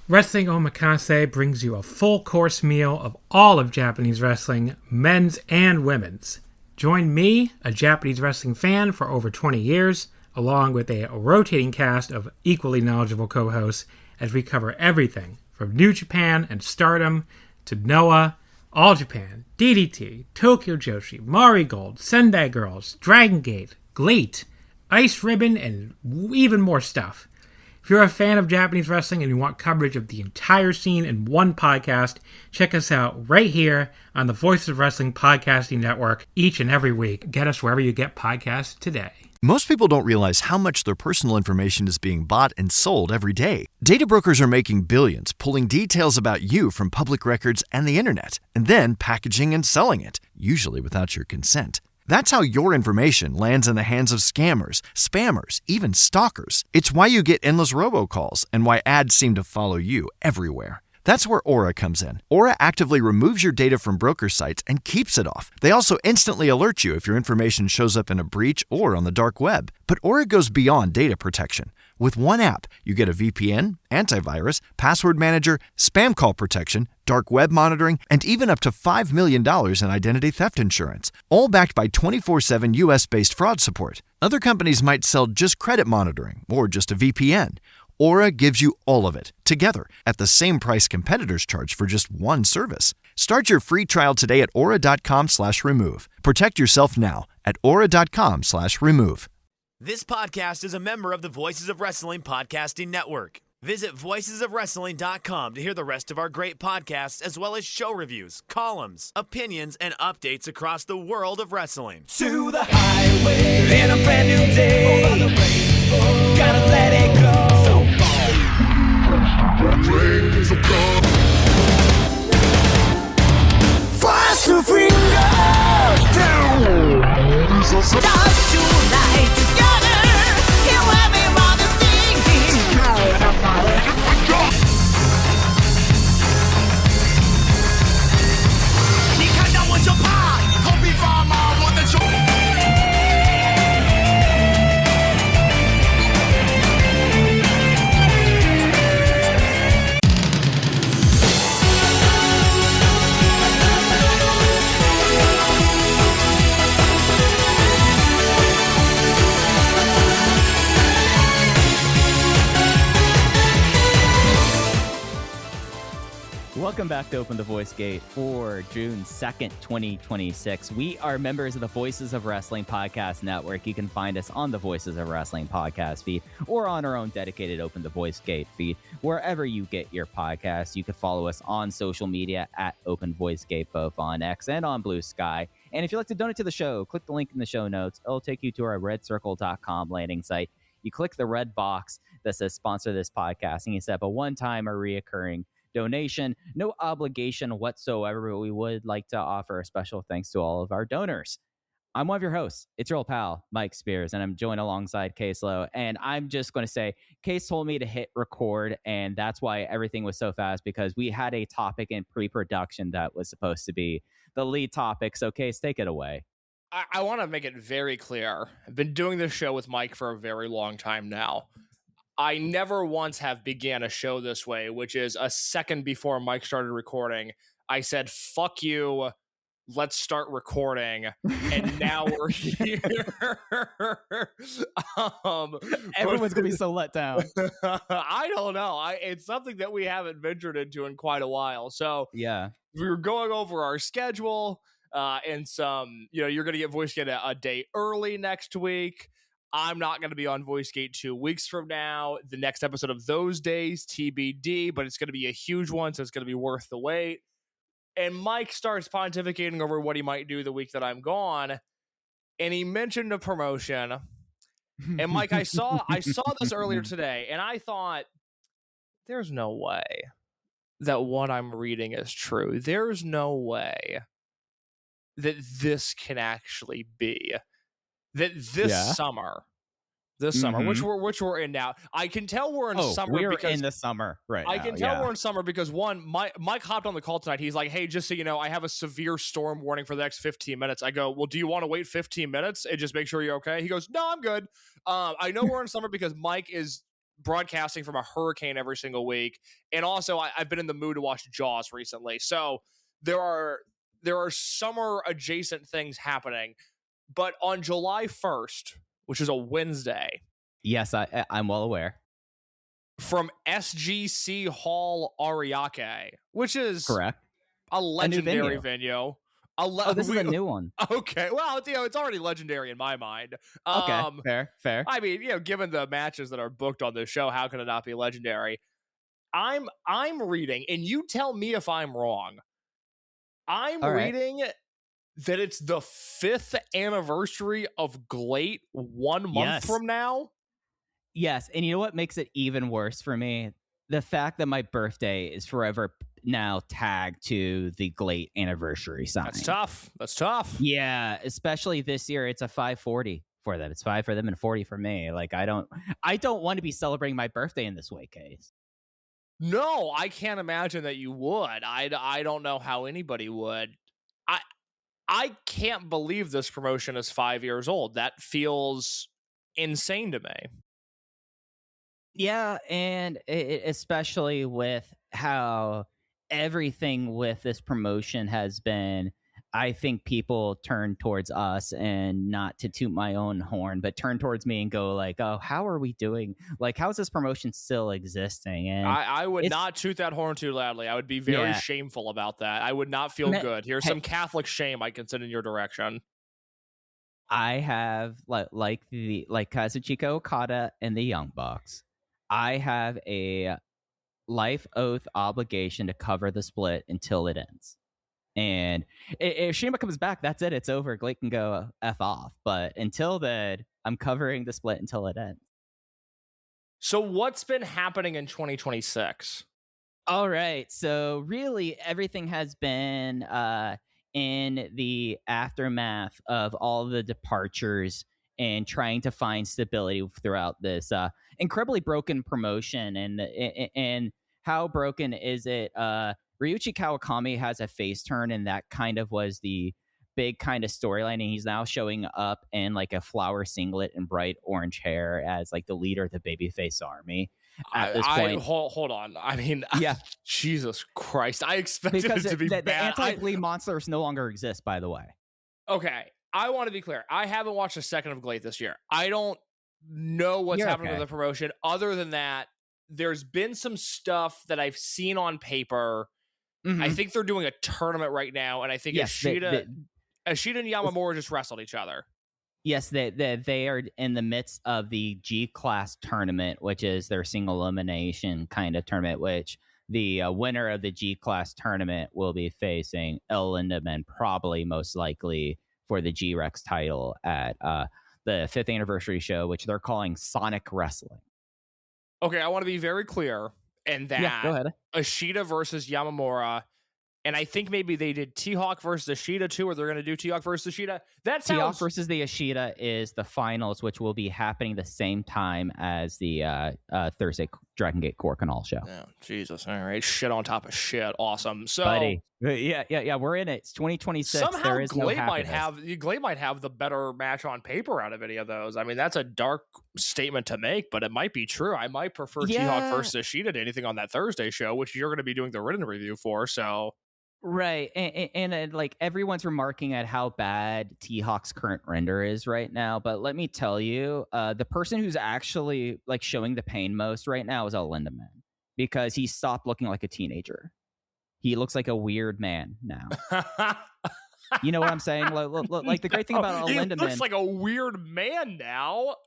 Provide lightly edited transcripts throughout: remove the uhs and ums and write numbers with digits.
Wrestling Omakase brings you a full-course meal of all of Japanese wrestling, men's and women's. Join me, a Japanese wrestling fan for over 20 years, along with a rotating cast of equally knowledgeable co-hosts as we cover everything from New Japan and Stardom to Noah, All Japan, DDT, Tokyo Joshi, Mari Gold, Sendai Girls, Dragongate, GLEAT, Ice Ribbon, and even more stuff. If you're a fan of Japanese wrestling and you want coverage of the entire scene in one podcast, check us out right here on the Voices of Wrestling Podcasting Network each and every week. Get us wherever you get podcasts today. Most people don't realize how much their personal information is being bought and sold every day. Data brokers are making billions, pulling details about you from public records and the internet, and then packaging and selling it, usually without your consent. That's how your information lands in the hands of scammers, spammers, even stalkers. It's why you get endless robocalls and why ads seem to follow you everywhere. That's where Aura comes in. Aura actively removes your data from broker sites and keeps it off. They also instantly alert you if your information shows up in a breach or on the dark web. But Aura goes beyond data protection. With one app, you get a VPN, antivirus, password manager, spam call protection, dark web monitoring, and even up to $5 million in identity theft insurance, all backed by 24/7 US-based fraud support. Other companies might sell just credit monitoring or just a VPN. Aura gives you all of it, together, at the same price competitors charge for just one service. Start your free trial today at aura.com/remove. Protect yourself now at aura.com/remove. This podcast is a member of the Voices of Wrestling Podcasting Network. Visit voicesofwrestling.com to hear the rest of our great podcasts, as well as show reviews, columns, opinions, and updates across the world of wrestling. To the highway in a brand new day. Over the rainbow, gotta let it go. So fast to finger down. Stars tonight together. Here everyone's singing. Welcome back to Open the Voice Gate for June 2nd, 2026. We are members of the Voices of Wrestling Podcast Network. You can find us on the Voices of Wrestling podcast feed or on our own dedicated Open the Voice Gate feed. Wherever you get your podcasts, you can follow us on social media at Open Voice Gate, both on X and on Blue Sky. And if you'd like to donate to the show, click the link in the show notes. It'll take you to our redcircle.com landing site. You click the red box that says sponsor this podcast, and you set up a one-time or reoccurring donation. No obligation whatsoever, but we would like to offer a special thanks to all of our donors. I'm one of your hosts. It's your old pal, Mike Spears, and I'm joined alongside Case Lowe. And I'm just going to say, Case told me to hit record, and that's why everything was so fast, because we had a topic in pre-production that was supposed to be the lead topic. So, Case, take it away. I want to make it very clear. I've been doing this show with Mike for a very long time now. I never once have began a show this way, which is a second before Mike started recording. I said, fuck you, let's start recording. And now we're here. Everyone's going to be so let down. I don't know. It's something that we haven't ventured into in quite a while. So yeah, we were going over our schedule and some, you're going to get VoiceGate a day early next week. I'm not going to be on VoiceGate 2 weeks from now. The next episode of Those Days, TBD, but it's going to be a huge one, so it's going to be worth the wait. And Mike starts pontificating over what he might do the week that I'm gone, and he mentioned a promotion. And Mike, I saw this earlier today, and I thought, there's no way that what I'm reading is true. There's no way that this can actually be. That this summer, which we're in now, I can tell we're in summer. We're because in the summer right I now, can tell we're in summer because one, Mike hopped on the call tonight. He's like, "Hey, just so you know, I have a severe storm warning for the next 15 minutes." I go, "Well, do you want to wait 15 minutes and just make sure you're okay?" He goes, "No, I'm good." I know we're in summer because Mike is broadcasting from a hurricane every single week. And also I've been in the mood to watch Jaws recently. So there are summer adjacent things happening. But on July 1st, which is a Wednesday. Yes, I'm well aware. From SGC Hall Ariake, which is correct, a legendary venue. This is a new one. Okay, well, it's already legendary in my mind. Okay, fair. I mean, given the matches that are booked on this show, how can it not be legendary? I'm reading, and you tell me if I'm wrong. I'm reading that it's the 5th anniversary of GLATE 1 month from now. Yes, and you know what makes it even worse for me? The fact that my birthday is forever now tagged to the GLATE anniversary sign. That's tough. Yeah, especially this year. It's a 540 for them. It's 5 for them and 40 for me. Like, I don't want to be celebrating my birthday in this way, Case. No, I can't imagine that you would. I don't know how anybody would. I can't believe this promotion is 5 years old. That feels insane to me. Yeah, and especially with how everything with this promotion has been, I think people turn towards us, and not to toot my own horn, but turn towards me and go like, oh, how are we doing? Like, how is this promotion still existing? And I would not toot that horn too loudly. I would be very shameful about that. I would not feel good. Here's some Catholic shame I can send in your direction. I have, like Kazuchika Okada and the Young Bucks, I have a life oath obligation to cover the split until it ends. And if Shima comes back, that's it. It's over. GLATE can go F off. But until then, I'm covering the split until it ends. So what's been happening in 2026? All right. So really, everything has been in the aftermath of all the departures and trying to find stability throughout this incredibly broken promotion. And how broken is it? Ryuichi Kawakami has a face turn, and that kind of was the big kind of storyline. And he's now showing up in like a flower singlet and bright orange hair as like the leader of the babyface army. At this point, hold on. I mean, Jesus Christ! I expected because it to be the bad. anti-Glee monsters no longer exist, by the way. Okay, I want to be clear. I haven't watched a second of GLATE this year. I don't know what's happening with the promotion. Other than that, there's been some stuff that I've seen on paper. Mm-hmm. I think they're doing a tournament right now, and I think Ashita and Yamamura just wrestled each other. Yes, they are in the midst of the G-Class tournament, which is their single elimination kind of tournament, which the winner of the G-Class tournament will be facing El Lindemann, probably most likely for the G-Rex title at the 5th anniversary show, which they're calling Sonic Wrestling. Okay, I want to be very clear in that go ahead. Ashita versus Yamamura, and I think maybe they did T-Hawk versus Ashita too, or they're going to do T-Hawk versus Ashita. That sounds... T-Hawk versus the Ashita is the finals, which will be happening the same time as the Thursday Dragongate Korakuen show. Oh, Jesus. All right. Shit on top of shit. Awesome. So, buddy. Yeah. We're in it. It's 2026. Somehow there is GLATE no might have the better match on paper out of any of those. I mean, that's a dark statement to make, but it might be true. I might prefer T-Hawk versus Ashita to anything on that Thursday show, which you're going to be doing the written review for. So. Right, and like everyone's remarking at how bad T-Hawk's current render is right now, but let me tell you, the person who's actually like showing the pain most right now is El Lindemann, because he stopped looking like a teenager. He looks like a weird man now. You know what I'm saying? Like the great thing about El Lindemann, he looks like a weird man now.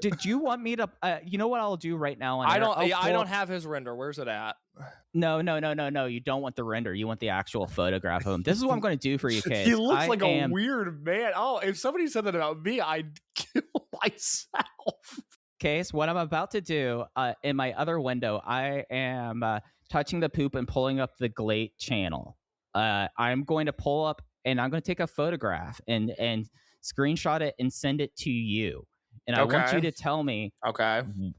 Did you want me to? You know what I'll do right now? I don't have his render. Where's it at? No. You don't want the render. You want the actual photograph of him. This is what I'm going to do for you, Case. He looks like a weird man. Oh, if somebody said that about me, I'd kill myself. Case, what I'm about to do in my other window, I am touching the poop and pulling up the GLATE channel. I'm going to pull up and I'm going to take a photograph and screenshot it and send it to you. And I want you to tell me,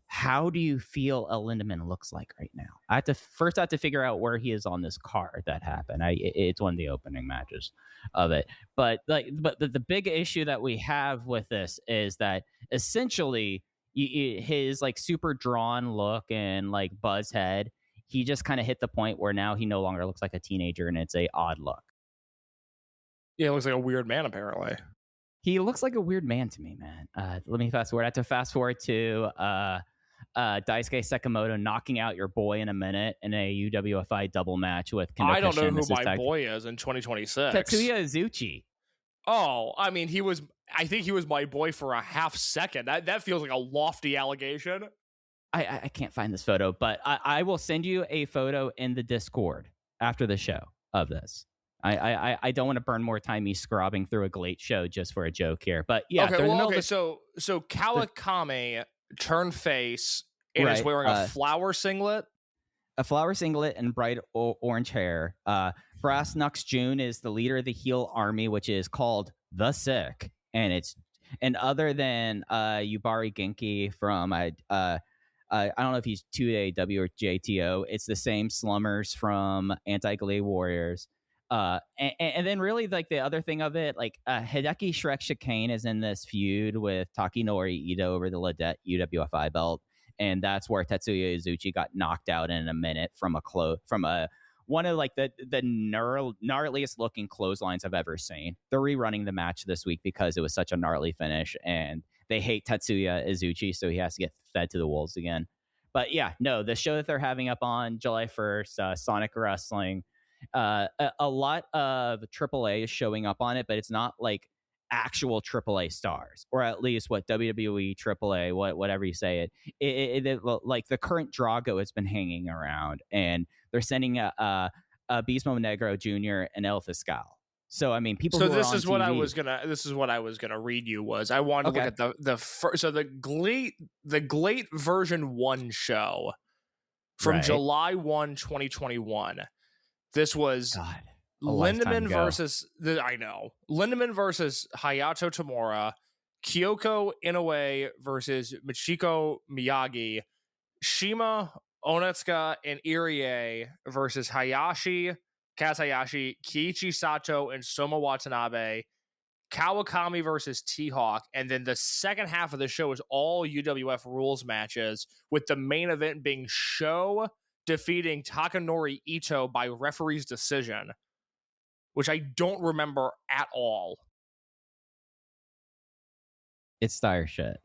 how do you feel El Lindemann looks like right now? I have to figure out where he is on this card that happened. It's one of the opening matches of it. But the big issue that we have with this is that essentially his like super drawn look and like buzz head, he just kind of hit the point where now he no longer looks like a teenager, and it's a odd look. Yeah, it looks like a weird man, apparently. He looks like a weird man to me, man. Let me fast forward. I have to fast forward to Daisuke Sekimoto knocking out your boy in a minute in a UWFI double match with Kendo I don't know Kishin. who my boy is in 2026. Tetsuya Izuchi. Oh, I mean, I think he was my boy for a half second. That feels like a lofty allegation. I can't find this photo, but I will send you a photo in the Discord after the show of this. I don't want to burn more time me scrubbing through a Glate show just for a joke here. But yeah, okay, so Kawakami turned face and is wearing a flower singlet. A flower singlet and bright orange hair. Brass Knucks June is the leader of the heel army, which is called The Sick. And other than Yubari Genki from I don't know if he's 2AW or JTO, it's the same slummers from Anti-Glade Warriors. And then really like the other thing of it, like Hideki Shrek Chicane is in this feud with Takinori Ito over the Ladette UWFI belt. And that's where Tetsuya Izuchi got knocked out in a minute from one of like the gnarliest looking clotheslines I've ever seen. They're rerunning the match this week because it was such a gnarly finish, and they hate Tetsuya Izuchi, so he has to get fed to the wolves again. But yeah, no, the show that they're having up on July 1st, Sonic Wrestling, a lot of AAA is showing up on it, but it's not like actual AAA stars, or at least what WWE AAA, whatever you say it like the current Drago has been hanging around, and they're sending a Bismo Negro Jr. and El Fiscal. So I mean, people. So this is what I was gonna read you was I wanted to look at the Glate version 1 show from July 1, 2021. This was Lindemann versus Lindemann versus Hayato Tamura, Kyoko Inoue versus Michiko Miyagi, Shima Onitsuka and Irie versus Kaz Hayashi, Kiichi Sato, and Soma Watanabe, Kawakami versus T-Hawk, and then the second half of the show is all UWF rules matches, with the main event being Sho defeating Takanori Ito by referee's decision, which I don't remember at all. It's dire shit.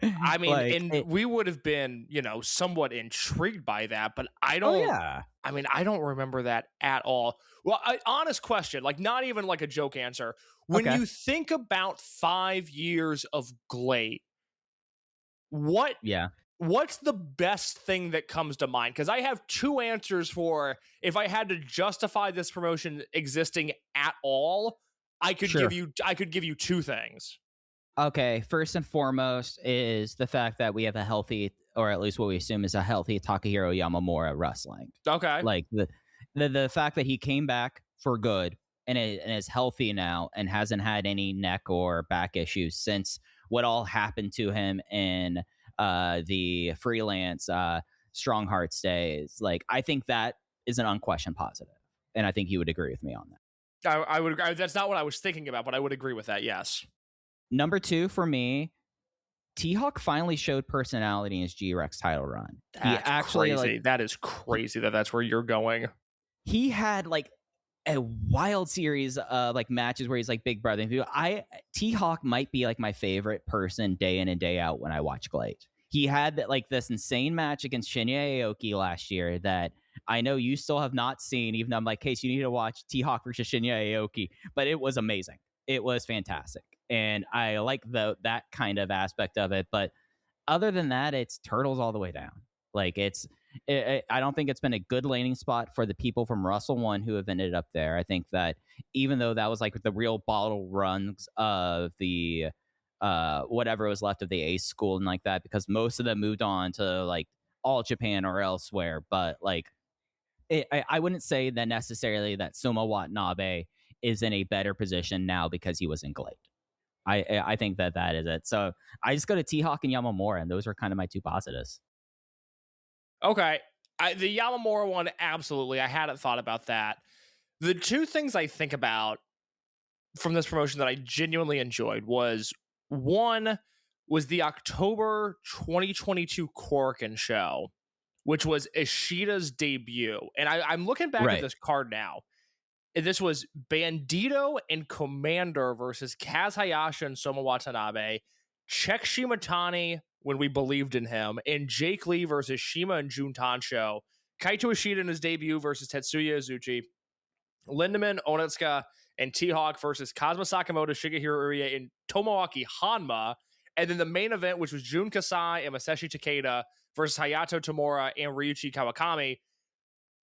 I mean, we would have been, somewhat intrigued by that, but I don't. I mean, I don't remember that at all. Well, honest question, like not even like a joke answer. When you think about 5 years of Glate, what's the best thing that comes to mind? Because I have 2 answers for if I had to justify this promotion existing at all. I could give you 2 things. Okay, first and foremost is the fact that we have a healthy, or at least what we assume is a healthy Takahiro Yamamura wrestling. Okay. Like the fact that he came back for good and is healthy now and hasn't had any neck or back issues since what all happened to him in the freelance Strong Hearts days. Like, I think that is an unquestioned positive. And I think you would agree with me on that. I would agree. That's not what I was thinking about, but I would agree with that, yes. Number 2 for me, T-Hawk finally showed personality in his G-Rex title run. That's crazy. That is crazy that's where you're going. He had like a wild series of like matches where he's like big brother. T-Hawk might be like my favorite person day in and day out when I watch Glade. He had like this insane match against Shinya Aoki last year that I know you still have not seen, even though I'm like, Case, you need to watch T-Hawk versus Shinya Aoki. But it was amazing. It was fantastic. And I like that kind of aspect of it. But other than that, it's turtles all the way down. Like I don't think it's been a good landing spot for the people from Russell 1 who have ended up there. I think that even though that was like the real bottle runs of the whatever was left of the Ace School and like that, because most of them moved on to like All Japan or elsewhere. But like I wouldn't say that necessarily that Soma Watanabe is in a better position now because he was in Glade. I think that is it. So I just go to T-Hawk and Yamamura, and those were kind of my 2 positives. Okay. The Yamamura one, absolutely. I hadn't thought about that. The 2 things I think about from this promotion that I genuinely enjoyed was, 1, was the October 2022 Korakuen show, which was Ishida's debut. And I'm looking back at this card now. And this was Bandito and Commander versus Kaz Hayashi and Soma Watanabe, Check Shimatani when we believed in him, and Jake Lee versus Shima and Jun Tansho, Kaito Ishida in his debut versus Tetsuya Izuchi, Lindemann, Onitsuka, and T-Hawk versus Kazuma Sakamoto, Shigehiro Urie, and Tomoaki Hanma. And then the main event, which was Jun Kasai and Masashi Takeda versus Hayato Tamura and Ryuichi Kawakami,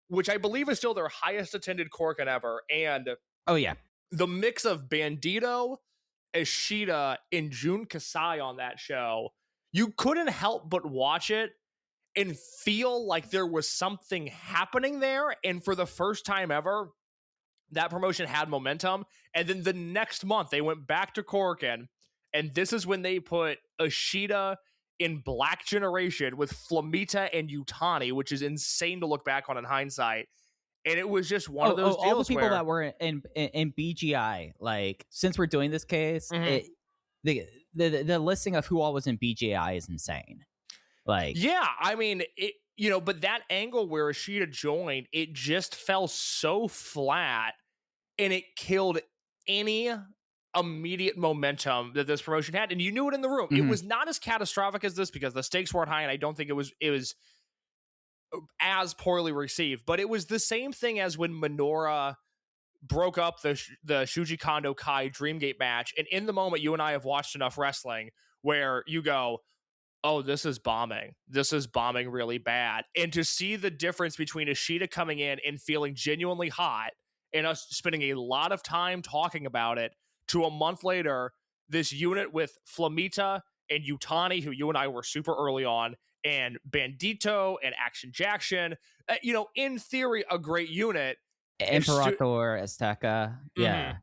which I believe is still their highest attended Korakuen ever. And the mix of Bandito, Ishida, and Jun Kasai on that show, you couldn't help but watch it and feel like there was something happening there. And for the first time ever, that promotion had momentum. And then the next month, they went back to Korakuen, and this is when they put Ishida in Black Generation with Flamita and Yutani, which is insane to look back on in hindsight. And it was just one of those deals all the people where, that were in BGI, like, since we're doing this case, the listing of who all was in BGI is insane. Like, yeah, I mean, but that angle where Ishida joined, it just fell so flat, and it killed any immediate momentum that this promotion had. And you knew it in the room. It was not as catastrophic as this because the stakes weren't high, and I don't think it was as poorly received. But it was the same thing as when Minoura broke up the Shuji Kondo Kai Dreamgate match. And in the moment, you and I have watched enough wrestling where you go, oh, this is bombing. This is bombing really bad. And to see the difference between Ishida coming in and feeling genuinely hot and us spending a lot of time talking about it, to a month later, this unit with Flamita and Yutani, who you and I were super early on, and Bandito and Action Jackson, in theory, a great unit. Imperator, Azteca. Yeah.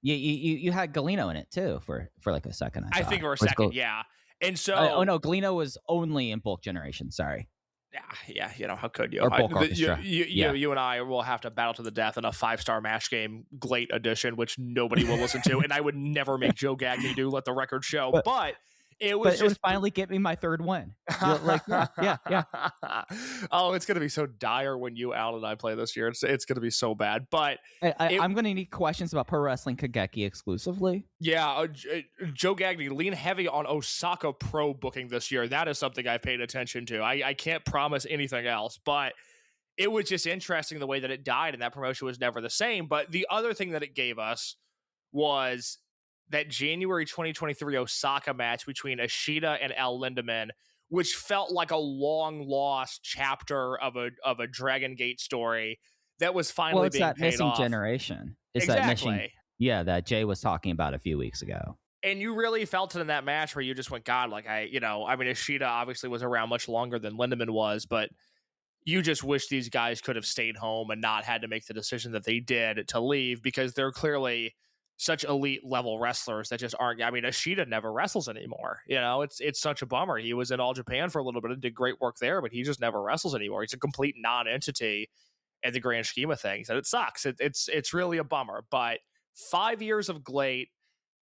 You had Galeno in it too for like a second. I think for a second, yeah. And so, no, Galeno was only in Bulk Generation. Sorry. Yeah. How could you? Or Bulk Orchestra. You and I will have to battle to the death in a 5-star match game, Glate edition, which nobody will listen to, and I would never make Joe Gagney do. Let the record show, but. It was finally get me my third win. Like, yeah. Oh, it's gonna be so dire when you, Al, and I play this year. It's gonna be so bad. But I'm gonna need questions about Pro Wrestling Kageki exclusively. Yeah, Joe Gagney, lean heavy on Osaka Pro booking this year. That is something I've paid attention to. I can't promise anything else, but it was just interesting the way that it died, and that promotion was never the same. But the other thing that it gave us was that January 2023 Osaka match between Ishida and Al Lindemann, which felt like a long lost chapter of a Dragongate story that was finally being paid off. It's that missing generation. It's exactly. that Jay was talking about a few weeks ago. And you really felt it in that match where you just went, God, like Ishida obviously was around much longer than Lindemann was, but you just wish these guys could have stayed home and not had to make the decision that they did to leave, because they're clearly such elite level wrestlers that just aren't. I mean, Ishida never wrestles anymore. It's such a bummer. He was in All Japan for a little bit and did great work there, but he just never wrestles anymore. He's a complete non-entity in the grand scheme of things, and it sucks. It's really a bummer. But 5 years of Glate,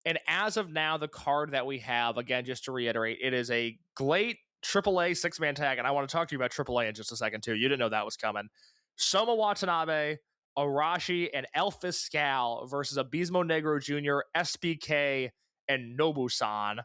and as of now, the card that we have, again, just to reiterate, it is a Glate AAA 6-man tag, and I want to talk to you about AAA in just a second too. You didn't know that was coming. Soma Watanabe, Arashi, and El Fiscal versus Abismo Negro Jr., SBK, and Nobu-san.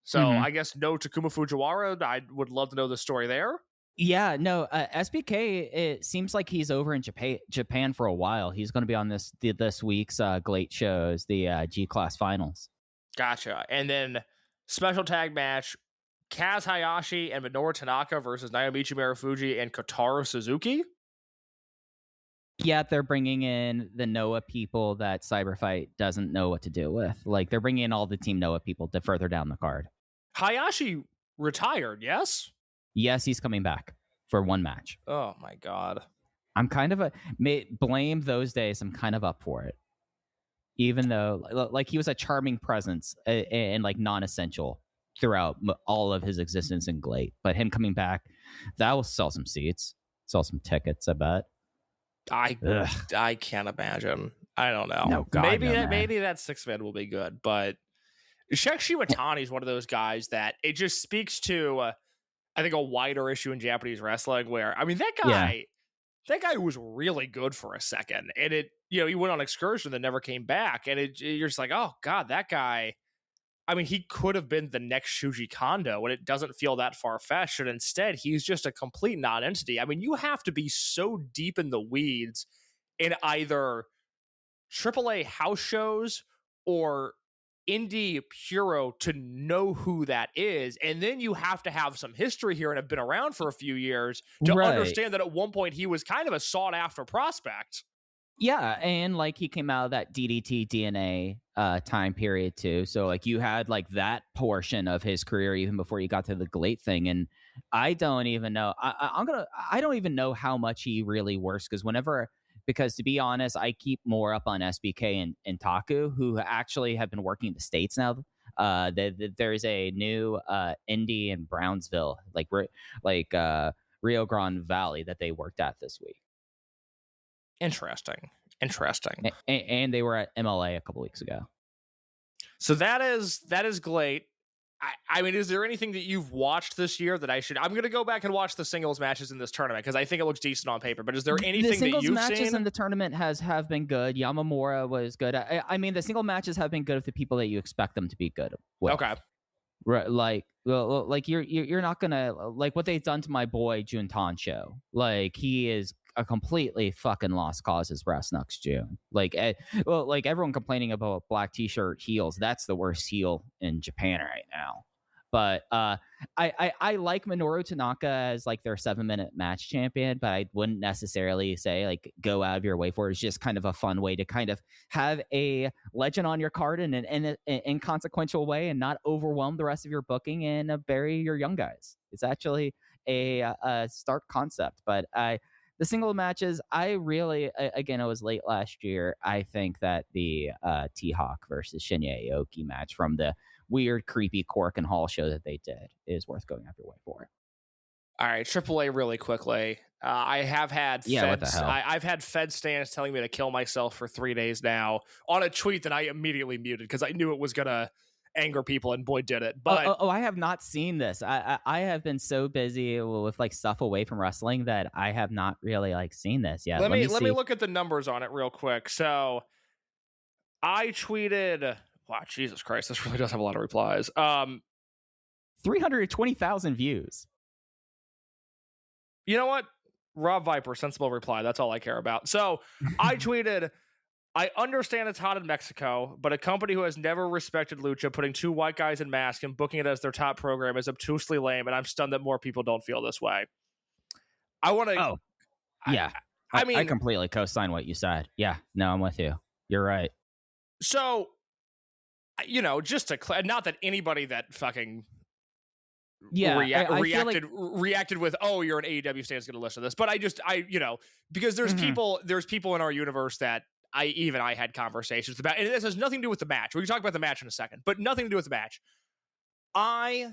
So I guess no Takuma Fujiwara. I would love to know the story there. Yeah, no, SBK, it seems like he's over in Japan for a while. He's going to be on this week's Glate shows, the G-Class Finals. Gotcha. And then special tag match, Kaz Hayashi and Minoru Tanaka versus Naomichi Marufuji and Kotaro Suzuki. Yeah, they're bringing in the Noah people that Cyberfight doesn't know what to do with. Like, they're bringing in all the Team Noah people to further down the card. Hayashi retired, yes? Yes, he's coming back for one match. Oh, my God. I'm kind of blame those days. I'm kind of up for it. Even though, like, he was a charming presence and like, non-essential throughout all of his existence in Glate. But him coming back, that will sell some seats, sell some tickets, I bet. I can't imagine. I don't know. No, God, maybe that 6-man will be good, but Shekshi Watani is one of those guys that it just speaks to, I think, a wider issue in Japanese wrestling where, I mean, that guy was really good for a second. And he went on excursion that never came back. And you're just like, oh, God, that guy, I mean, he could have been the next Shuji Kondo, and it doesn't feel that far-fetched. And instead, he's just a complete non-entity. I mean, you have to be so deep in the weeds in either AAA house shows or indie puro to know who that is. And then you have to have some history here and have been around for a few years to understand that at one point he was kind of a sought-after prospect. Yeah, and like he came out of that DDT DNA time period too. So like you had like that portion of his career even before you got to the Glate thing. And I don't even know. I don't even know how much he really works because to be honest, I keep more up on SBK and Taku, who actually have been working in the States now. There's a new indie in Brownsville, like Rio Grande Valley, that they worked at this week. Interesting. And they were at MLA a couple weeks ago. So that is Glate. I mean, is there anything that you've watched this year that I'm going to go back and watch the singles matches in this tournament because I think it looks decent on paper. But is there anything that you've seen? The singles matches in the tournament have been good. Yamamura was good. I mean, the single matches have been good with the people that you expect them to be good with. Okay. Right, like you're not gonna like what they've done to my boy Jun Tancho. Like he is a completely fucking lost cause as brass knucks June. Like everyone complaining about black t-shirt heels. That's the worst heel in Japan right now. But I like Minoru Tanaka as like their 7-minute match champion, but I wouldn't necessarily say like go out of your way for it. It's just kind of a fun way to kind of have a legend on your card in an inconsequential way and not overwhelm the rest of your booking and bury your young guys. It's actually a stark concept, but the single matches, I really, again, it was late last year. I think that the T-Hawk versus Shinya Aoki match from the weird, creepy Korakuen Hall show that they did is worth going out your way for. All right, AAA really quickly. I have had I've had Fed stands telling me to kill myself for 3 days now on a tweet that I immediately muted because I knew it was going to anger people, and boy did it. But I have not seen this. I have been so busy with like stuff away from wrestling that I have not really like seen this yet. Let me look at the numbers on it real quick. So I tweeted, wow, Jesus Christ, this really does have a lot of replies. 320,000 views. You know what? Rob Viper, sensible reply. That's all I care about. So I tweeted, I understand it's hot in Mexico, but a company who has never respected Lucha putting 2 white guys in masks and booking it as their top program is obtusely lame, and I'm stunned that more people don't feel this way. I want to... Oh, yeah. I mean... I completely co-sign what you said. Yeah, no, I'm with you. You're right. So, just to... not that anybody that fucking... reacted with, oh, you're an AEW stand is going to listen to this. But because there's people in our universe that I had conversations about, and this has nothing to do with the match. We can talk about the match in a second, but nothing to do with the match. I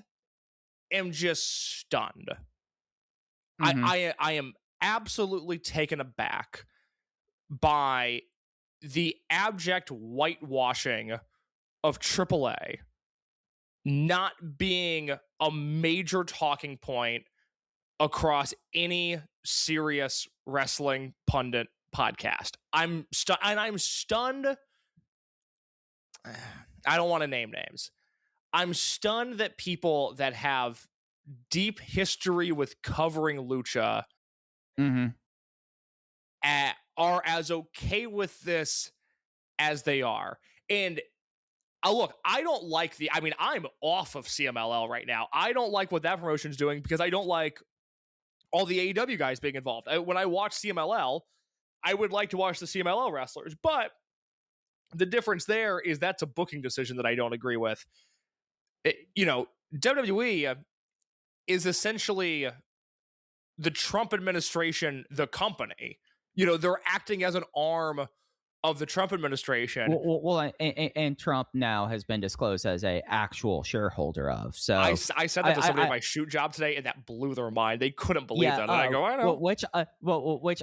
am just stunned. Mm-hmm. I am absolutely taken aback by the abject whitewashing of AAA not being a major talking point across any serious wrestling pundit podcast. I'm stunned. I don't want to name names. I'm stunned that people that have deep history with covering Lucha are as okay with this as they are. And look, I don't like I'm off of CMLL right now. I don't like what that promotion's doing because I don't like all the AEW guys being involved. When I watch CMLL, I would like to watch the CMLL wrestlers, but the difference there is that's a booking decision that I don't agree with. WWE is essentially the Trump administration, the company. They're acting as an arm of the Trump administration. And Trump now has been disclosed as a actual shareholder of. So I said that to somebody at my shoot job today, and that blew their mind. They couldn't believe that. And I go, I know. Which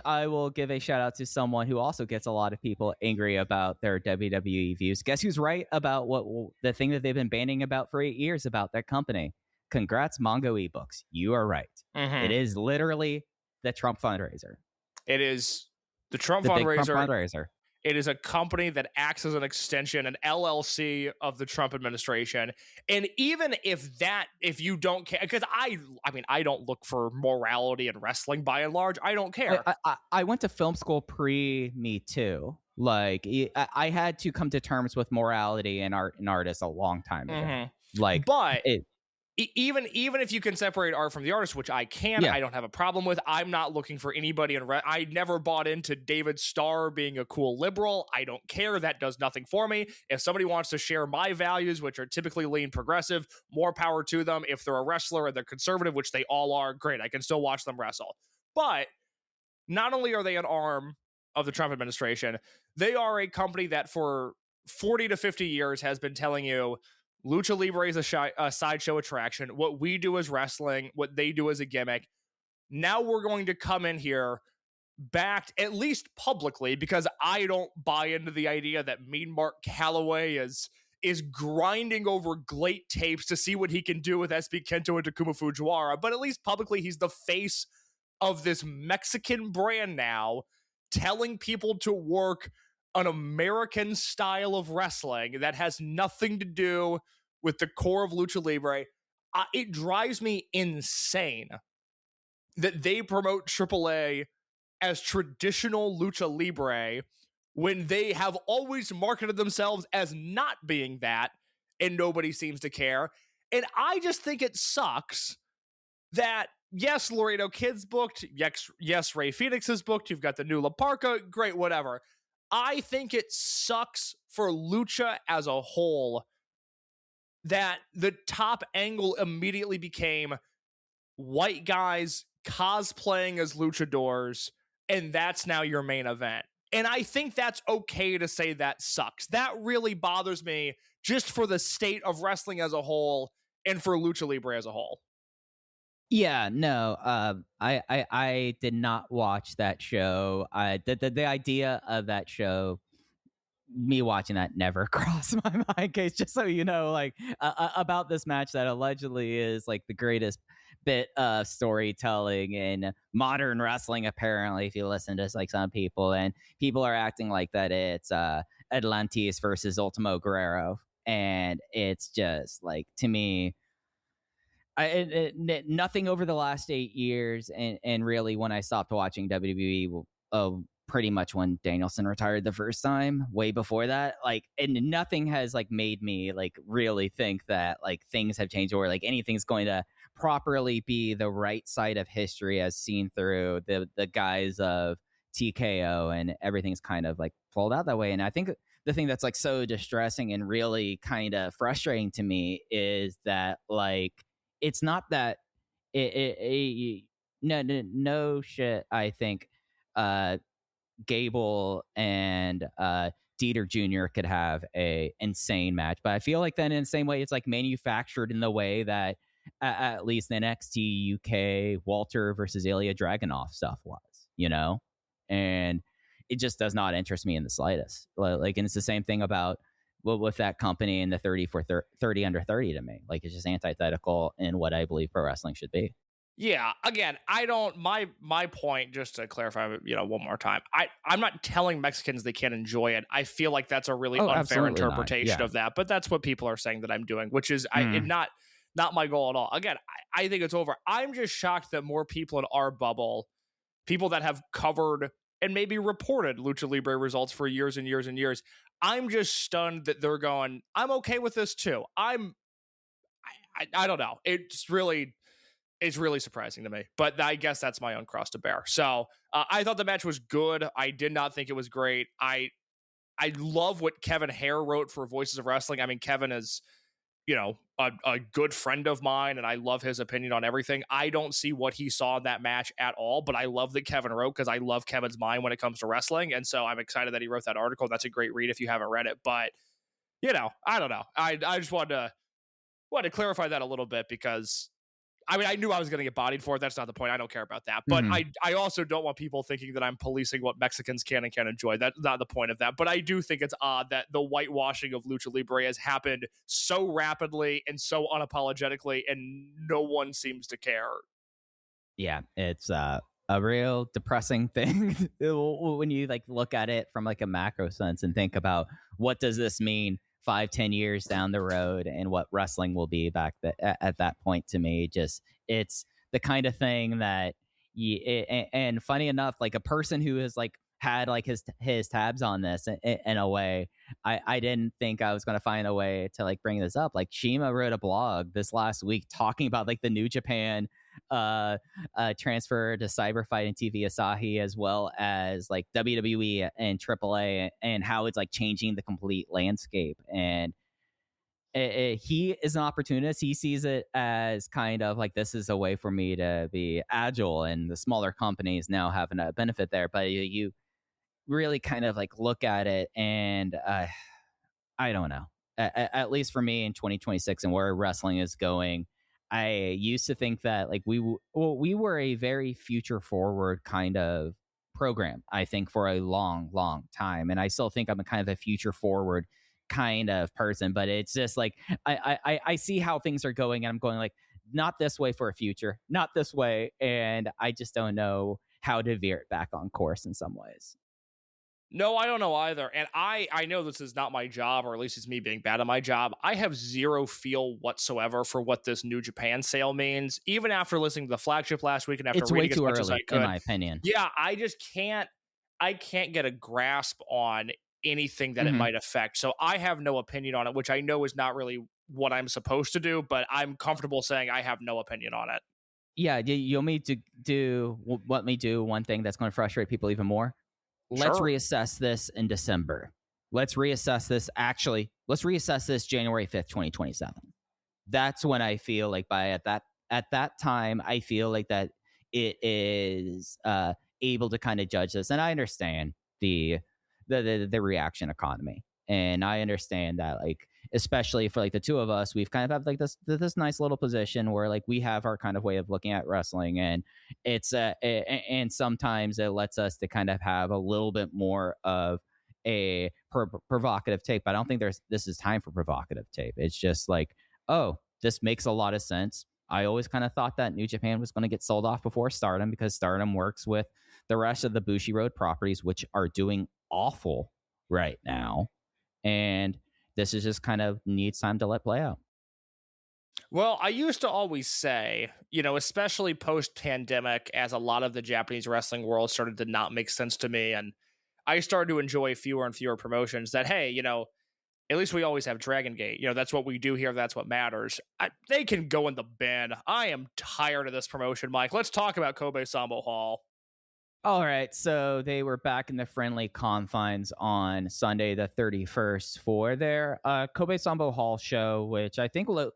I will give a shout out to someone who also gets a lot of people angry about their WWE views. Guess who's right about what the thing that they've been banning about for 8 years about that company? Congrats, Mongo eBooks. You are right. Mm-hmm. It is literally the Trump fundraiser. It is the Trump Big Trump fundraiser. It is a company that acts as an extension, an LLC of the Trump administration. And even if you don't care, because I don't look for morality in wrestling by and large. I don't care. I went to film school pre-Me Too. Like I had to come to terms with morality in art and artists a long time ago. Mm-hmm. Like, but even if you can separate art from the artist, which I can, I don't have a problem with. I'm not looking for anybody I never bought into David Starr being a cool liberal. I don't care. That does nothing for me. If somebody wants to share my values, which are typically lean progressive, more power to them. If they're a wrestler and they're conservative, which they all are, great. I can still watch them wrestle. But not only are they an arm of the Trump administration, they are a company that for 40 to 50 years has been telling you Lucha Libre is a sideshow attraction. What we do is wrestling. What they do is a gimmick. Now we're going to come in here backed, at least publicly, because I don't buy into the idea that Mean Mark Calloway is grinding over GLATE tapes to see what he can do with SB Kento and Takuma Fujiwara. But at least publicly, he's the face of this Mexican brand now, telling people to work an American style of wrestling that has nothing to do with the core of Lucha Libre. It drives me insane that they promote AAA as traditional Lucha Libre when they have always marketed themselves as not being that, and nobody seems to care. And I just think it sucks that, yes, Laredo Kid's booked. Yes, Ray Phoenix is booked. You've got the new La Parka. Great, whatever. I think it sucks for Lucha as a whole that the top angle immediately became white guys cosplaying as luchadors, and that's now your main event. And I think that's okay to say that sucks. That really bothers me just for the state of wrestling as a whole and for Lucha Libre as a whole. Yeah, no, I did not watch that show. The idea of that show, me watching that never crossed my mind. Case, just so you know, like about this match that allegedly is like the greatest bit of storytelling in modern wrestling. Apparently, if you listen to like some people, and people are acting like that it's Atlantis versus Ultimo Guerrero, and it's just like, to me, nothing over the last 8 years, and really when I stopped watching WWE, pretty much when Danielson retired the first time, way before that, like, and nothing has like made me like really think that like things have changed or like anything's going to properly be the right side of history as seen through the guise of TKO, and everything's kind of like pulled out that way. And I think the thing that's like so distressing and really kind of frustrating to me is that like it's not that no shit. I think Gable and Dieter Jr. could have a insane match, but I feel like then in the same way it's like manufactured in the way that at least the NXT UK Walter versus Ilya Dragunov stuff was, you know, and it just does not interest me in the slightest. Like, and it's the same thing about with that company and the 30 for 30 under 30 to me. Like, it's just antithetical in what I believe pro wrestling should be. Yeah, again, I don't, my point, just to clarify, you know, one more time, I'm not telling Mexicans they can't enjoy it. I feel like that's a really unfair interpretation of that, but that's what people are saying that I'm doing, which is not my goal at all. Again, I think it's over. I'm just shocked that more people in our bubble, people that have covered and maybe reported Lucha Libre results for years and years and years, I'm just stunned that they're going, I'm okay with this too. I don't know. It's really surprising to me, but I guess that's my own cross to bear. So I thought the match was good. I did not think it was great. I love what Kevin Hare wrote for Voices of Wrestling. I mean, Kevin is a good friend of mine, and I love his opinion on everything. I don't see what he saw in that match at all, but I love that Kevin wrote, because I love Kevin's mind when it comes to wrestling, and so I'm excited that he wrote that article. That's a great read if you haven't read it, but I don't know. I just wanted to clarify that a little bit, because I mean, I knew I was going to get bodied for it. That's not the point. I don't care about that. But I also don't want people thinking that I'm policing what Mexicans can and can't enjoy. That's not the point of that. But I do think it's odd that the whitewashing of Lucha Libre has happened so rapidly and so unapologetically, and no one seems to care. Yeah, it's a real depressing thing when you like look at it from like a macro sense and think about what does this mean 5-10 years down the road and what wrestling will be back at that point. To me, just it's the kind of thing that and funny enough, like a person who has like had like his tabs on this in a way, I didn't think I was going to find a way to like bring this up. Like Shima wrote a blog this last week talking about like the New Japan transfer to Cyberfight and TV Asahi, as well as like WWE and AAA, and how it's like changing the complete landscape. And he is an opportunist. He sees it as kind of like, this is a way for me to be agile, and the smaller companies now having a benefit there. But you really kind of like look at it, and I don't know. At least for me in 2026 and where wrestling is going, I used to think that like we were a very future forward kind of program, I think, for a long time. And I still think I'm a kind of a future forward kind of person, but it's just like, I see how things are going, and I'm going like, not this way for a future, not this way. And I just don't know how to veer it back on course in some ways. No, I don't know either. And I know this is not my job, or at least it's me being bad at my job. I have zero feel whatsoever for what this New Japan sale means, even after listening to the flagship last week and after It's reading way too as much early, as I could. in my opinion. Yeah, I can't get a grasp on anything that it might affect. So I have no opinion on it, which I know is not really what I'm supposed to do, but I'm comfortable saying I have no opinion on it. Yeah, you want me to do one thing that's going to frustrate people even more? Let's reassess this in December. Let's reassess this. Actually, let's reassess this January 5th, 2027. That's when I feel like at that time, I feel like that it is able to kind of judge this. And I understand the reaction economy. And I understand that, like, especially for like the two of us, we've kind of have like this nice little position where like we have our kind of way of looking at wrestling, and it's and sometimes it lets us to kind of have a little bit more of a provocative tape. But I don't think this is time for provocative tape. It's just like, oh, this makes a lot of sense. I always kind of thought that New Japan was going to get sold off before Stardom, because Stardom works with the rest of the Bushiroad properties, which are doing awful right now. And this is just kind of needs time to let play out. Well, I used to always say, especially post-pandemic, as a lot of the Japanese wrestling world started to not make sense to me, and I started to enjoy fewer and fewer promotions, that, hey, at least we always have Dragongate. That's what we do here. That's what matters. They can go in the bin. I am tired of this promotion, Mike. Let's talk about Kobe Sambo Hall. All right, so they were back in the friendly confines on Sunday the 31st for their Kobe Sambo Hall show, which I think do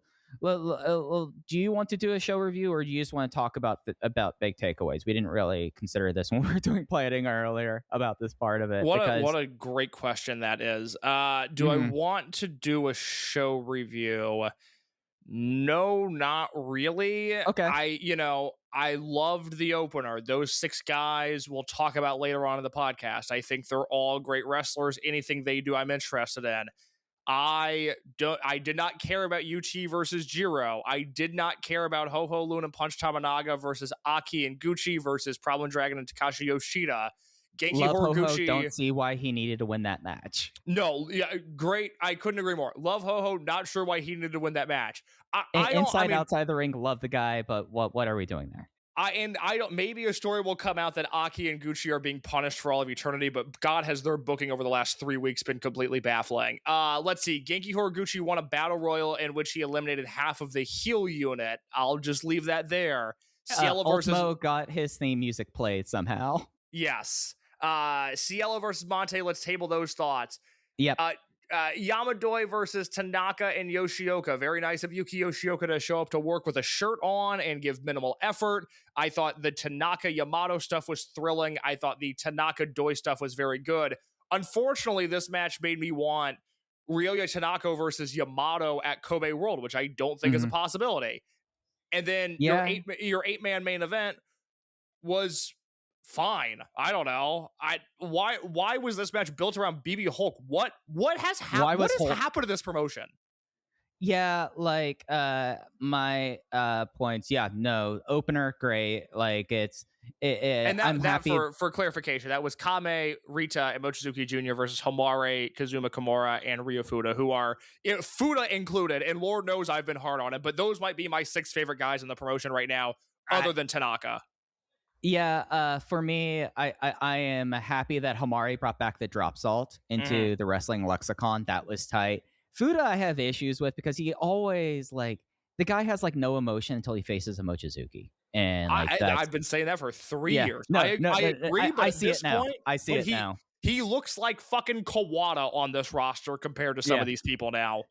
you want to do a show review, or do you just want to talk about big takeaways? We didn't really consider this when we were doing planning earlier about this part of it. What a great question that is. Do I want to do a show review? No, not really. Okay. I loved the opener. Those 6 guys we'll talk about later on in the podcast. I think they're all great wrestlers. Anything they do, I'm interested in. I did not care about UT versus Jiro. I did not care about Ho Ho Lun and Punch Tamanaga versus Aki and Gucci versus Problem Dragon and Takashi Yoshida. Genki Love Horiguchi. Ho-Ho, don't see why he needed to win that match. No, yeah, great. I couldn't agree more. Love Ho-Ho, not sure why he needed to win that match. Outside the ring, love the guy, but what are we doing there? Maybe a story will come out that Aki and Gucci are being punished for all of eternity, but God, has their booking over the last 3 weeks been completely baffling. Let's see. Genki Horiguchi won a battle royal in which he eliminated half of the heel unit. I'll just leave that there. Cielo versus Ultimo got his theme music played somehow. Yes. Cielo versus Monte. Let's table those thoughts. Yep. Yamadoi versus Tanaka and Yoshioka. Very nice of Yuki Yoshioka to show up to work with a shirt on and give minimal effort. I thought the Tanaka Yamato stuff was thrilling. I thought the Tanaka Doi stuff was very good. Unfortunately, this match made me want Ryoya Tanaka versus Yamato at Kobe World, which I don't think is a possibility. And then your 8-man main event was fine. I don't know. Why was this match built around BB Hulk? What has happened? What has happened to this promotion? Yeah, like my points. Yeah, no opener, great. Like and I'm happy for clarification. That was Kame, Rita, and Mochizuki Jr. versus Homare, Kazuma Kimura, and Ryo Fuda, who are Fuda included. And Lord knows I've been hard on it, but those might be my 6 favorite guys in the promotion right now, other than Tanaka. Yeah, for me, I am happy that Homare brought back the drop salt into the wrestling lexicon. That was tight. Fuda I have issues with because he always the guy has no emotion until he faces a Mochizuki. And I've been saying that for 3 years. I agree, but I see it now. I see it now. He looks like fucking Kawada on this roster compared to some of these people now.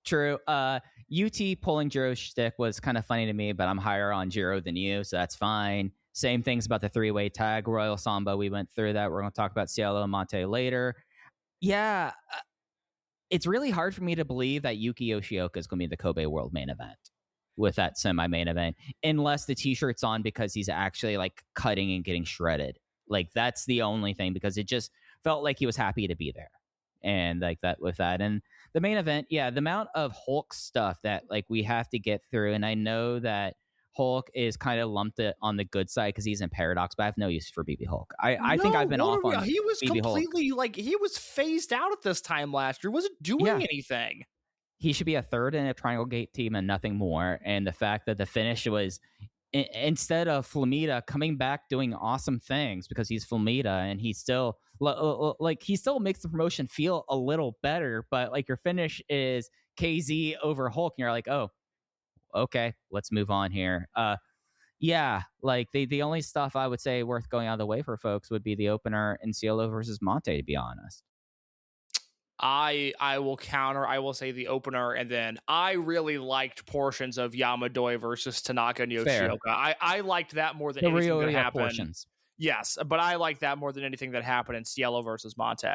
True. UT pulling Jiro's shtick was kind of funny to me, but I'm higher on Jiro than you, so that's fine. Same things about the 3-way tag, Royal Sambo. We went through that. We're going to talk about Cielo and Monte later. Yeah, it's really hard for me to believe that Yuki Yoshioka is going to be the Kobe World main event with that semi-main event, unless the T-shirt's on because he's actually cutting and getting shredded. That's the only thing, because it just felt like he was happy to be there. And that with that. And the main event, the amount of Hulk stuff that we have to get through. And I know that Hulk is kind of lumped on the good side because he's in Paradox, but I have no use for BB Hulk. I think I've been off on he was BB completely Hulk. He was phased out at this time last year. Wasn't doing anything. He should be a third in a Dragongate team and nothing more. And the fact that the finish was instead of Flamita coming back doing awesome things because he's Flamita and he's still he still makes the promotion feel a little better, but your finish is KZ over Hulk and you're like, oh, okay, let's move on here. The only stuff I would say worth going out of the way for folks would be the opener in Cielo versus Monte, to be honest. I will counter. I will say the opener, and then I really liked portions of Yamadoi versus Tanaka and Yoshioka. I liked that more than anything that happened. Portions. Yes, but I like that more than anything that happened in Cielo versus Monte.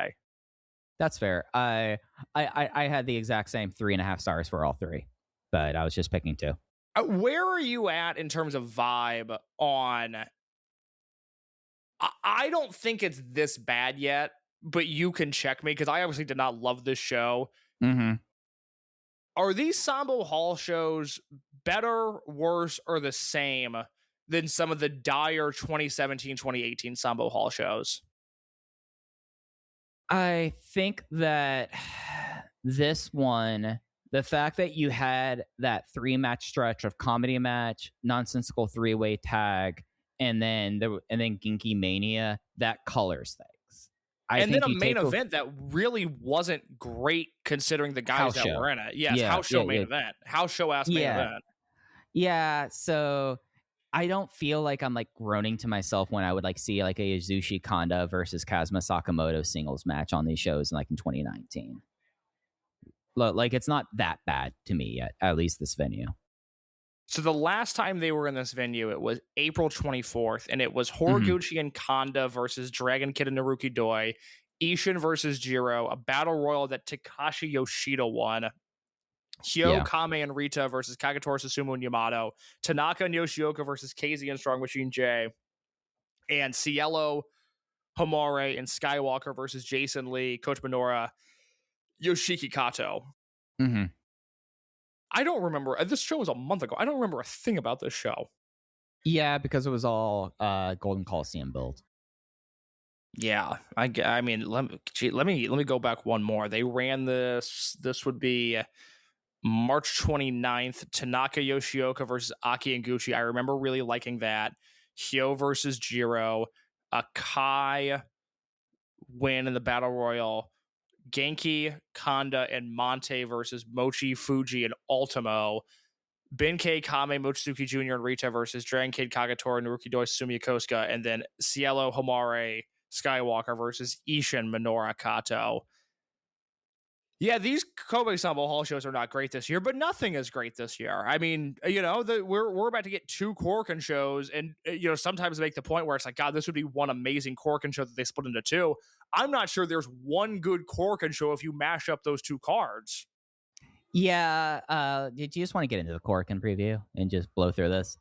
That's fair. I had the exact same 3.5 stars for all 3, but I was just picking 2. Where are you at in terms of vibe on... I don't think it's this bad yet, but you can check me because I obviously did not love this show. Mm-hmm. Are these Sambo Hall shows better, worse, or the same than some of the dire 2017, 2018 Sambo Hall shows? I think that this one, the fact that you had that 3-match stretch of comedy match, nonsensical 3-way tag, and then Ginky Mania, that colors things. And then a main event that really wasn't great considering the guys that were in it. Yes, house show main event. House show-ass main event. Yeah, so I don't feel like I'm groaning to myself when I would see a Yasushi Kanda versus Kazuma Sakamoto singles match on these shows in 2019. It's not that bad to me yet, at least this venue. So the last time they were in this venue, it was April 24th, and it was Horiguchi and Kanda versus Dragon Kid and Naruki Doi, Ishin versus Jiro, a battle royal that Takashi Yoshida won, Hyo, Kame, and Rita versus Kagatora, Susumu, and Yamato, Tanaka and Yoshioka versus KZ and Strong Machine J, and Cielo, Homare, and Skywalker versus Jason Lee, Coach Minoura, Yoshiki Kato. Mm-hmm. I don't remember. This show was a month ago. I don't remember a thing about this show. Yeah, because it was all Golden Coliseum build. Yeah, I mean, let me go back one more. They ran this. This would be March 29th. Tanaka Yoshioka versus Aki and Gucci. I remember really liking that. Hyo versus Jiro. Kai win in the Battle Royal. Genki, Kanda, and Monte versus Mochi, Fuji, and Ultimo. Benkei, Kame, Mochizuki Jr., and Rita versus Dragon Kid, Kagatora, Naruki Doi, Susumu Yokosuka, and then Cielo, Homare, Skywalker versus Ishin, Minoura, Kato. Yeah, these Kobe Sambo Hall shows are not great this year, but nothing is great this year. I mean, we're about to get 2 Korakuen shows, and sometimes make the point where it's like, God, this would be one amazing Korakuen show that they split into 2. I'm not sure there's one good Korakuen show if you mash up those 2 cards. Yeah. Did you just want to get into the Korakuen preview and just blow through this?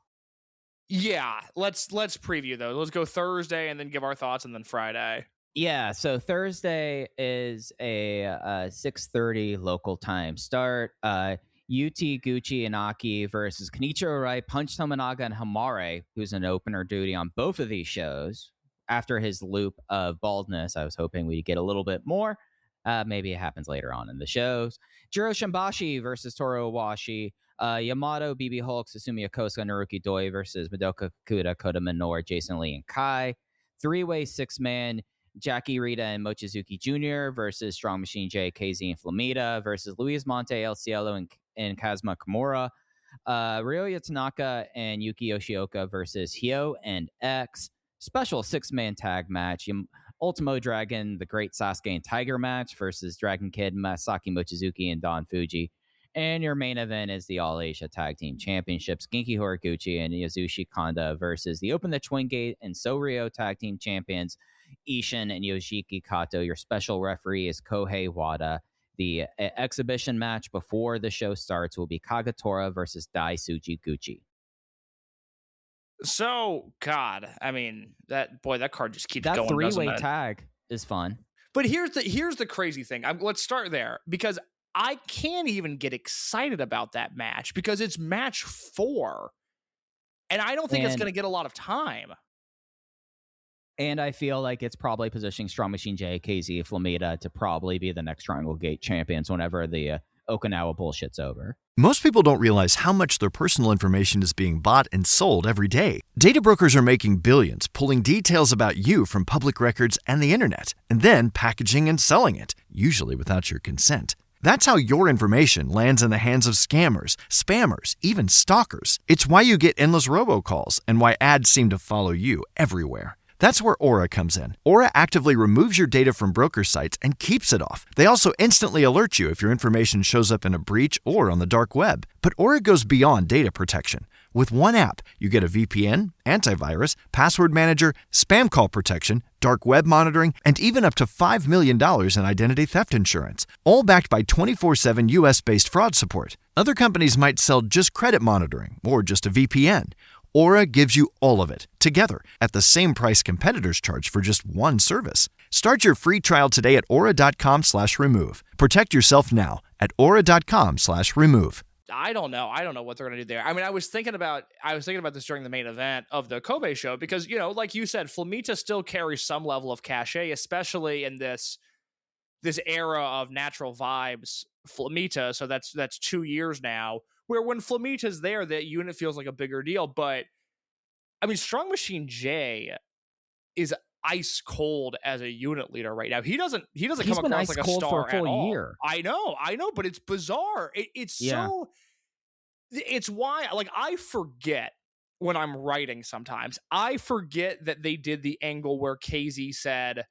Yeah, let's preview those. Let's go Thursday and then give our thoughts, and then Friday. Yeah, so Thursday is a 6:30 local time start. UT Gucci Inaki versus Kenichiro Rai, Punch Tominaga, and Hamare, who's an opener duty on both of these shows. After his loop of baldness, I was hoping we'd get a little bit more. Maybe it happens later on in the shows. Jiro Shimbashi versus Toru Owashi. Yamato, BB Hulk, Susumi Yokosuka, Naruki Doi versus Madoka Kuda, Kota Minoru, Jason Lee, and Kai. 3-way 6-man, Jackie Rita and Mochizuki Jr. versus Strong Machine J, KZ, and Flamita versus Luis Monte, El Cielo, and Kazuma Kimura. Ryoya Tanaka and Yuki Yoshioka versus Hyo and X. Special 6-man tag match. Ultimo Dragon, the Great Sasuke and Tiger match versus Dragon Kid, Masaki Mochizuki, and Don Fuji. And your main event is the All Asia Tag Team Championships. Genki Horiguchi and Yasushi Kanda versus the Open the Twin Gate and Soryo Tag Team Champions, Ishin and Yoshiki Kato. Your special referee is Kohei Wada. The exhibition match before the show starts will be Kagatora versus Dai Sujiguchi. So, God, I mean, that card just keeps that going. That 3-way tag is fun. But here's the crazy thing. Let's start there, because I can't even get excited about that match because it's match 4. And I don't think it's going to get a lot of time. And I feel like it's probably positioning Strong Machine J, KZ, Flamita to probably be the next Dragongate champions whenever the Okinawa bullshit's over. Most people don't realize how much their personal information is being bought and sold every day. Data brokers are making billions pulling details about you from public records and the internet, and then packaging and selling it, usually without your consent. That's how your information lands in the hands of scammers, spammers, even stalkers. It's why you get endless robocalls and why ads seem to follow you everywhere. That's where Aura comes in. Aura actively removes your data from broker sites and keeps it off. They also instantly alert you if your information shows up in a breach or on the dark web. But Aura goes beyond data protection. With one app, you get a VPN, antivirus, password manager, spam call protection, dark web monitoring, and even up to $5 million in identity theft insurance, all backed by 24/7 US-based fraud support. Other companies might sell just credit monitoring or just a VPN. Aura gives you all of it, together, at the same price competitors charge for just one service. Start your free trial today at aura.com/remove. Protect yourself now at aura.com/remove. I don't know what they're going to do there. I mean, I was thinking about this during the main event of the Kobe show because, like you said, Flamita still carries some level of cachet, especially in this era of natural vibes Flamita. So that's 2 years now, where when Flamita's there, that unit feels like a bigger deal. But I mean, Strong Machine J is ice cold as a unit leader right now. He doesn't come across like a star for a full at all. year. I know, but it's bizarre. It's why, like, I forget when I'm writing sometimes. I forget that they did the angle where KZ said,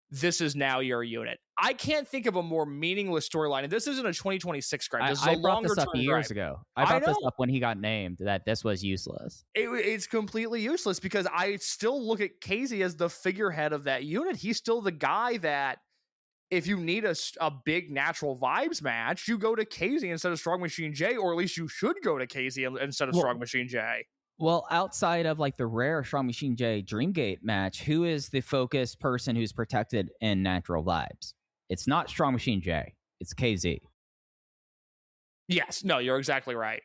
"This is now your unit." I can't think of a more meaningless storyline. And this isn't a 2026 gripe. This is a longer term gripe. Years ago. I brought this up when he got named, that this was useless. It's completely useless because I still look at KZ as the figurehead of that unit. He's still the guy that if you need a big natural vibes match, you go to KZ instead of Strong Machine J, or at least you should go to KZ instead of Strong Machine J. Well, outside of like the rare Strong Machine J Dreamgate match, who is the focused person who's protected in natural vibes? It's not Strong Machine J. It's KZ. Yes. No, you're exactly right.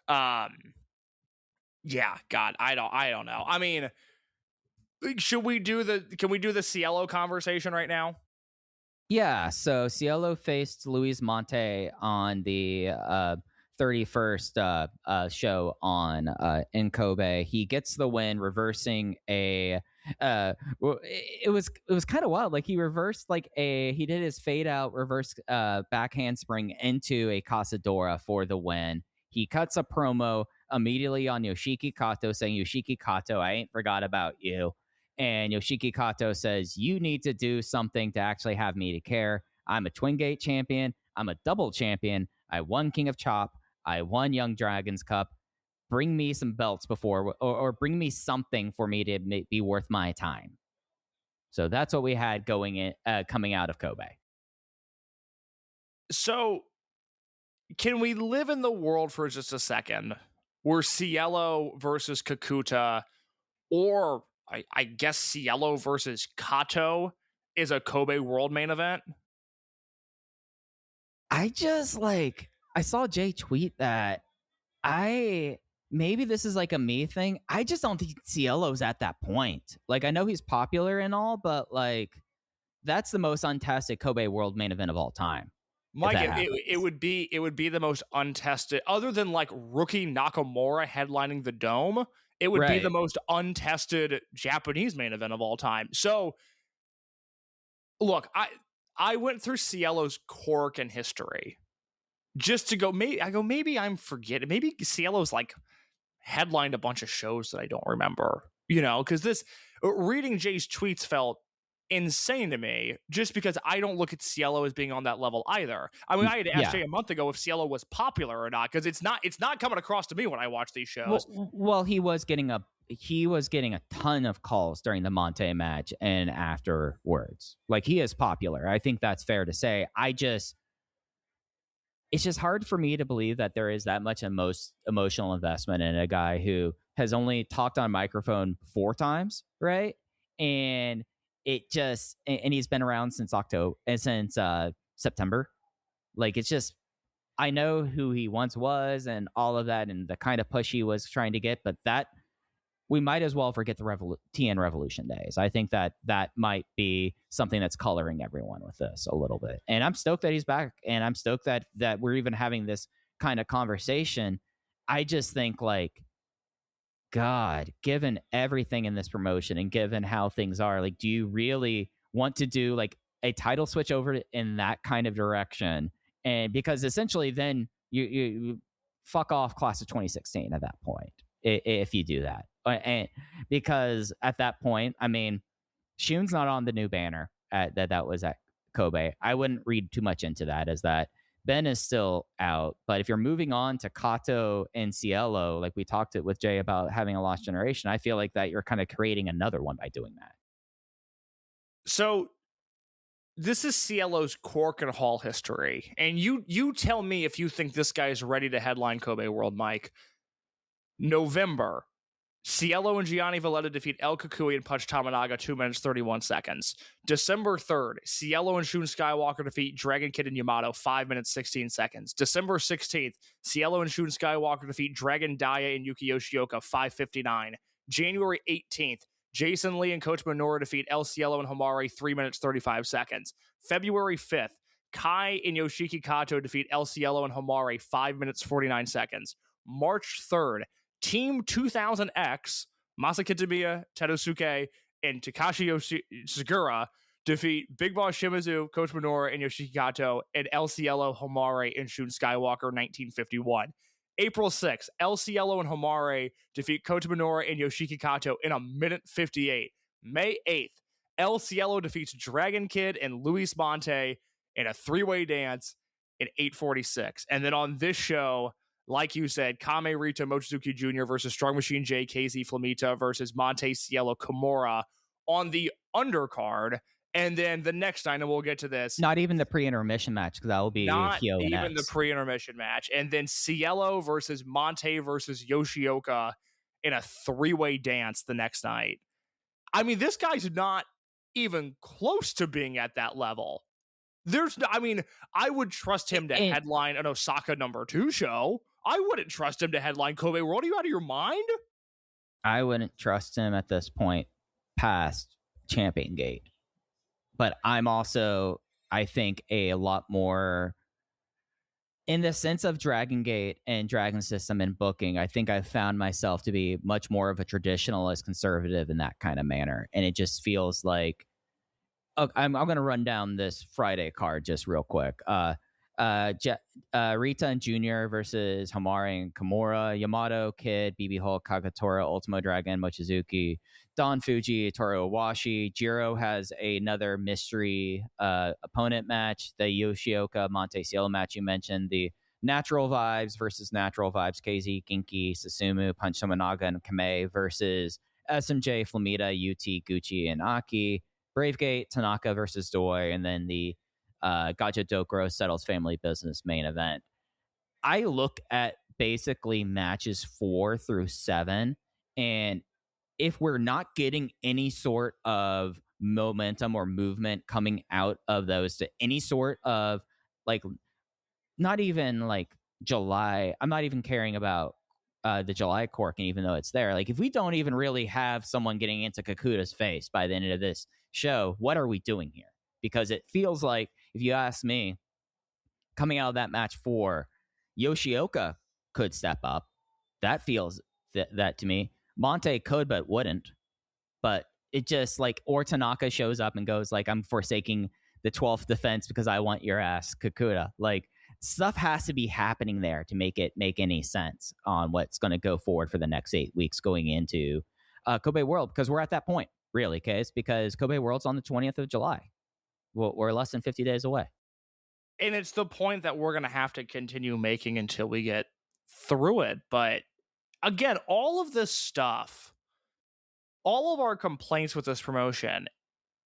Yeah, God, I don't know. I mean, can we do the Cielo conversation right now? Yeah, so Cielo faced Luis Monte on the 31st show on in Kobe. He gets the win, reversing a it was kind of wild. Like he reversed he did his fade out reverse back handspring into a Casadora for the win. He cuts a promo immediately on Yoshiki Kato saying, "Yoshiki Kato, I ain't forgot about you." And Yoshiki Kato says, "You need to do something to actually have me to care. I'm a Twin Gate champion. I'm a double champion. I won King of Chop. I won Young Dragons Cup. Bring me some belts before, or bring me something for me to be worth my time. So that's what we had coming out of Kobe. So can we live in the world for just a second where Cielo versus Kakuta, or I guess Cielo versus Kato, is a Kobe World main event? I saw Jay tweet that maybe this is like a me thing. I just don't think Cielo's at that point. Like, I know he's popular and all, but like, that's the most untested Kobe World main event of all time. Mike, it would be the most untested, other than like rookie Nakamura headlining the Dome. It would be the most untested Japanese main event of all time. So, look, I went through Cielo's Korakuen history just to go. Maybe I'm forgetting. Maybe Cielo's like headlined a bunch of shows that I don't remember. Because this reading Jay's tweets felt insane to me, just because I don't look at Cielo as being on that level either. I mean, I had asked Jay a month ago if Cielo was popular or not, because it's not coming across to me when I watch these shows. Well, he was getting a ton of calls during the Monte match and afterwards. Like, he is popular. I think that's fair to say. It's just hard for me to believe that there is that much emotional investment in a guy who has only talked on microphone 4 times, right? And he's been around since September. Like, it's just, I know who he once was and all of that and the kind of push he was trying to get, but that we might as well forget the TN Revolution days. I think that might be something that's coloring everyone with this a little bit. And I'm stoked that he's back, and I'm stoked that we're even having this kind of conversation. I just think, like, God, given everything in this promotion and given how things are, like, do you really want to do like a title switch over in that kind of direction? And because essentially then you fuck off class of 2016 at that point, if you do that. And because at that point, I mean, Shun's not on the new banner that was at Kobe. I wouldn't read too much into that, as that Ben is still out. But if you're moving on to Kato and Cielo, like we talked with Jay about having a lost generation, I feel like that you're kind of creating another one by doing that. So this is Cielo's Korakuen Hall history. And you tell me if you think this guy is ready to headline Kobe World, Mike. November, Cielo and Gianni Valletta defeat El Kukui and Punch Tamanaga 2 minutes 31 seconds. December 3rd, Cielo and Shun Skywalker defeat Dragon Kid and Yamato 5 minutes 16 seconds. December 16th, Cielo and Shun Skywalker defeat Dragon Daya and Yuki Yoshioka 5:59. January 18th, Jason Lee and Coach Minoura defeat El Cielo and Homare 3 minutes 35 seconds. February 5th, Kai and Yoshiki Kato defeat El Cielo and Homare 5 minutes 49 seconds. March 3rd, Team 2000X, Masaki Tamiya, Terusuke, and Takashi Segura defeat Big Boss Shimizu, Coach Minoura, and Yoshiki Kato, and El Cielo, Homare, and Shun Skywalker 1951. April 6th, El Cielo and Homare defeat Coach Minoura and Yoshiki Kato in 1:58. May 8th, El Cielo defeats Dragon Kid and Luis Monte in a 3-way dance in 8:46. And then on this show, like you said, Kame Rita Mochizuki Jr. versus Strong Machine J, KZ Flamita versus Monte Cielo Kimura on the undercard. And then the next night, and we'll get to this. Not even the pre-intermission match, because that will be not Hyo even next. The pre-intermission match. And then Cielo versus Monte versus Yoshioka in a 3-way dance the next night. I mean, this guy's not even close to being at that level. I would trust him to headline an Osaka #2 show. I wouldn't trust him to headline Kobe World. Are you out of your mind? I wouldn't trust him at this point past Champion Gate. But I'm also, I think, a lot more in the sense of Dragon Gate and Dragon System and booking. I think I've found myself to be much more of a traditionalist conservative in that kind of manner. And it just feels like, I'm going to run down this Friday card just real quick. Rita and Junior versus Hamare and Kimura, Yamato, Kid, BB Hulk, Kagatora, Ultimo Dragon, Mochizuki, Don Fuji, Toru Owashi. Jiro has another mystery opponent match, the Yoshioka Monte Cielo match you mentioned, the Natural Vibes versus Natural Vibes, KZ, Genki, Susumu, Punch Tominaga, and Kamei versus SMJ, Flamita, UT, Gucci, and Aki. Bravegate, Tanaka versus Doi, and then the Gaja Dokuro settles family business main event. I look at basically matches 4 through 7, and if we're not getting any sort of momentum or movement coming out of those to any sort of like, not even like July, I'm not even caring about the July Cork, and even though it's there, like if we don't even really have someone getting into Kakuta's face by the end of this show, what are we doing here? Because it feels like, if you ask me, coming out of that match 4, Yoshioka could step up. That feels that to me. Monte could, but wouldn't. But it just like, or Tanaka shows up and goes like, I'm forsaking the 12th defense because I want your ass, Kakuta. Like, stuff has to be happening there to make it make any sense on what's going to go forward for the next 8 weeks going into Kobe World, because we're at that point, really, Case, because Kobe World's on the 20th of July. We're less than 50 days away. And it's the point that we're going to have to continue making until we get through it. But again, all of this stuff, all of our complaints with this promotion,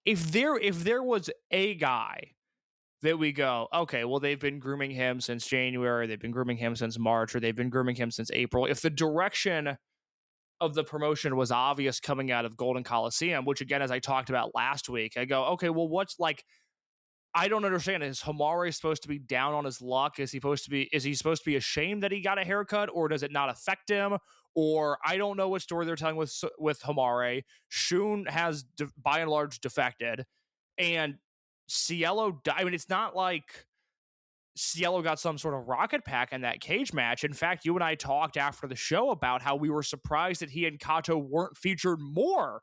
if there was a guy that we go, okay, well, they've been grooming him since January, they've been grooming him since March, or they've been grooming him since April. If the direction of the promotion was obvious coming out of Golden Coliseum, which again, as I talked about last week, I go, okay, well, what's like, I don't understand. Is Hamare supposed to be down on his luck? Is he supposed to be ashamed that he got a haircut, or does it not affect him? Or I don't know what story they're telling with Hamare. Shun has by and large defected, and Cielo, I mean, it's not like Cielo got some sort of rocket pack in that cage match. In fact, you and I talked after the show about how we were surprised that he and Kato weren't featured more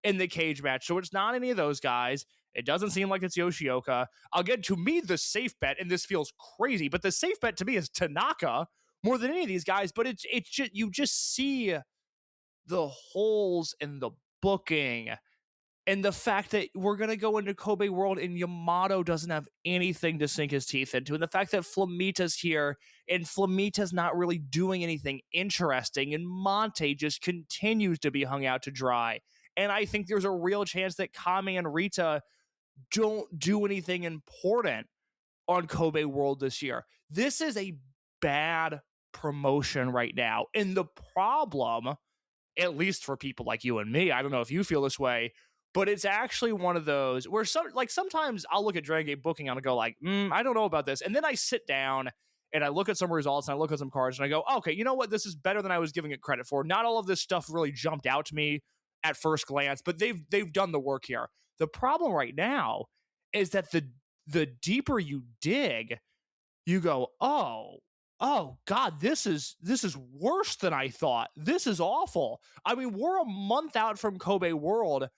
in the cage match. So it's not any of those guys. It doesn't seem like it's Yoshioka. Again, to me, the safe bet, and this feels crazy, but the safe bet to me is Tanaka more than any of these guys. But it's just, you just see the holes in the booking. And the fact that we're going to go into Kobe World and Yamato doesn't have anything to sink his teeth into. And the fact that Flamita's here and Flamita's not really doing anything interesting. And Monte just continues to be hung out to dry. And I think there's a real chance that Kame and Rita don't do anything important on Kobe World this year. This is a bad promotion right now. And the problem, at least for people like you and me, I don't know if you feel this way, but it's actually one of those where sometimes I'll look at Dragongate booking and I'll go like, I don't know about this. And then I sit down and I look at some results and I look at some cards and I go, okay, you know what? This is better than I was giving it credit for. Not all of this stuff really jumped out to me at first glance, but they've done the work here. The problem right now is that the deeper you dig, you go, oh God, this is worse than I thought. This is awful. I mean, we're a month out from Kobe World.